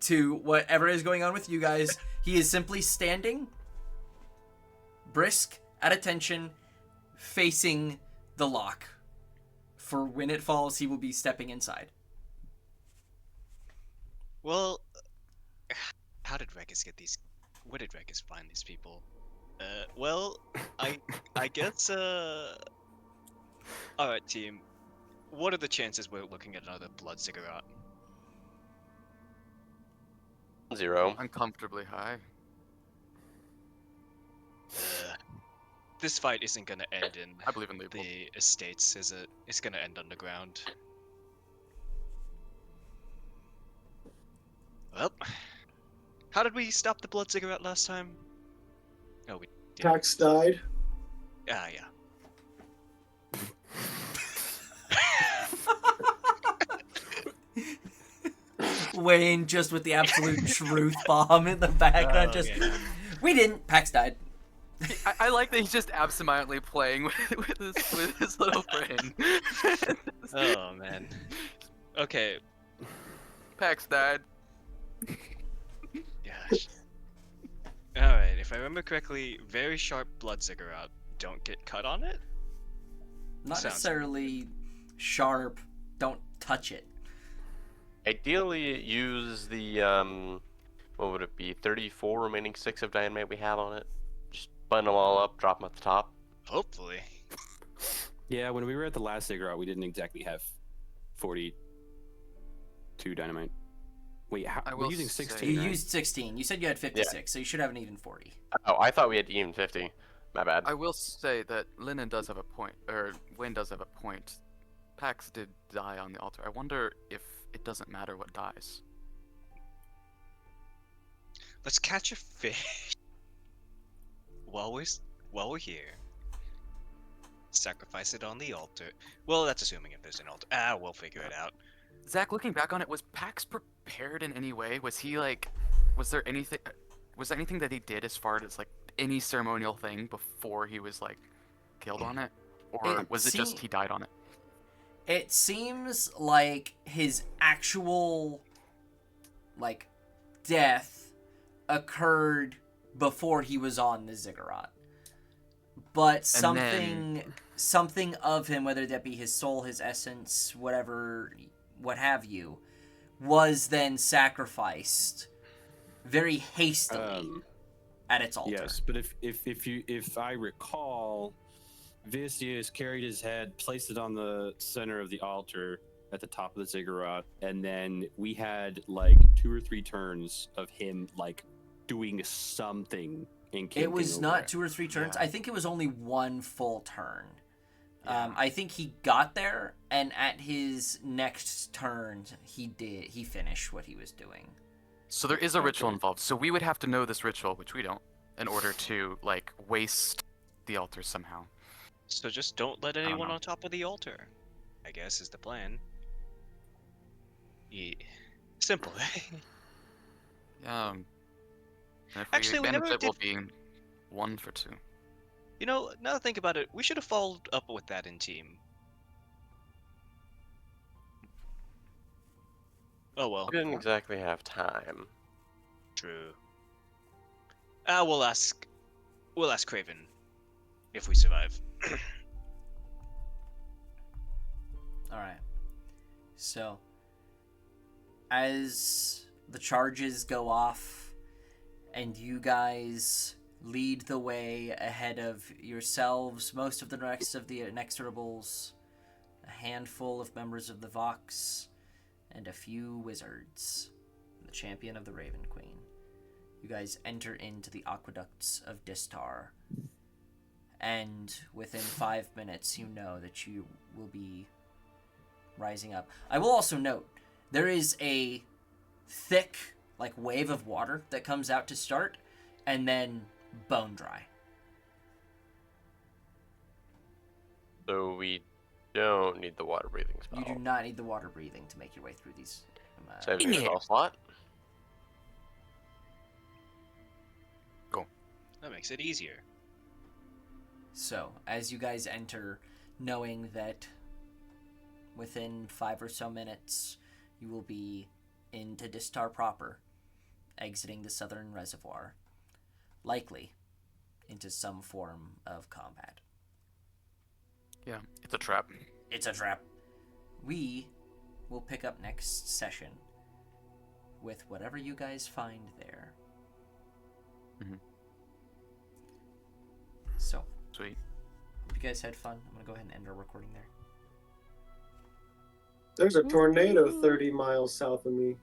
to whatever is going on with you guys. He is simply standing, brisk, at attention, facing the lock. For when it falls, he will be stepping inside. Well, how did Rikus get these? Where did Rikus find these people? Well, I guess all right, team. What are the chances we're looking at another blood cigarette? 0. Uncomfortably high. This fight isn't gonna end in I believe in Leopold. the estates, is it? It's gonna end underground. Well, how did we stop the blood cigarette last time? Oh, we did. Pax died. Ah, yeah. Wayne just with the absolute truth bomb in the background. Oh, Just yeah. we didn't. Pax died. I like that he's just absentmindly playing with his little brain. Oh man. Okay. Pax died. Gosh. Alright, if I remember correctly, very sharp blood cigarette. Don't get cut on it? Not Sounds necessarily sharp. Don't touch it. Ideally, use the what would it be? 34 remaining 6 of dynamite we have on it. Just button them all up, drop them at the top. Hopefully. Yeah, when we were at the last cigarette, we didn't exactly have 42 dynamite. Wait, how, I we're will using say- 16, You right? used 16. You said you had 56, so you should have an even 40. Oh, I thought we had even 50. My bad. I will say that Lennon does have a point, or Wayne does have a point. Pax did die on the altar. I wonder if it doesn't matter what dies. Let's catch a fish. While we're here. Sacrifice it on the altar. Well, that's assuming if there's an altar. Ah, we'll figure it out. Zach, looking back on it, was Pax prepared in any way? Was he like, was there anything that he did as far as like any ceremonial thing before he was like killed on it, or It was it just seem- he died on it? It seems like his actual, like, death occurred before he was on the ziggurat. But something of him, whether that be his soul, his essence, whatever, what have you, was then sacrificed very hastily at its altar. Yes, but if I recall, Vicious carried his head, placed it on the center of the altar at the top of the ziggurat, and then we had like 2 or 3 turns of him like doing something in It was over not it. 2 or 3 turns. Yeah. I think it was only 1 full turn. Yeah. I think he got there, and at his next turn, he finished what he was doing. So there is a ritual Okay. involved. So we would have to know this ritual, which we don't, in order to like waste the altar somehow. So just don't let don't anyone know. on top of the altar, I guess is the plan. Yeah. Simple. Yeah. And if Actually, we manage never it, did. we'll be 1 for 2. You know, now that I think about it, we should have followed up with that in team. Oh well. We didn't exactly have time. True. We'll ask Craven if we survive. All right. So, as the charges go off, and you guys lead the way ahead of yourselves, most of the rest of the Inexorables, a handful of members of the Vox, and a few wizards, the champion of the Raven Queen. You guys enter into the aqueducts of Distar, and within 5 minutes, you know that you will be rising up. I will also note, there is a thick, like, wave of water that comes out to start, and then bone dry. So we don't need the water breathing spell. You do not need the water breathing to make your way through these. Save your spell slot. That makes it easier. So, as you guys enter, knowing that within 5 or so minutes, you will be into Distar proper, exiting the southern reservoir, likely into some form of combat. Yeah, it's a trap. It's a trap. We will pick up next session with whatever you guys find there. Mhm. So, Sweet. hope you guys had fun. I'm going to go ahead and end our recording there. There's a tornado 30 miles south of me.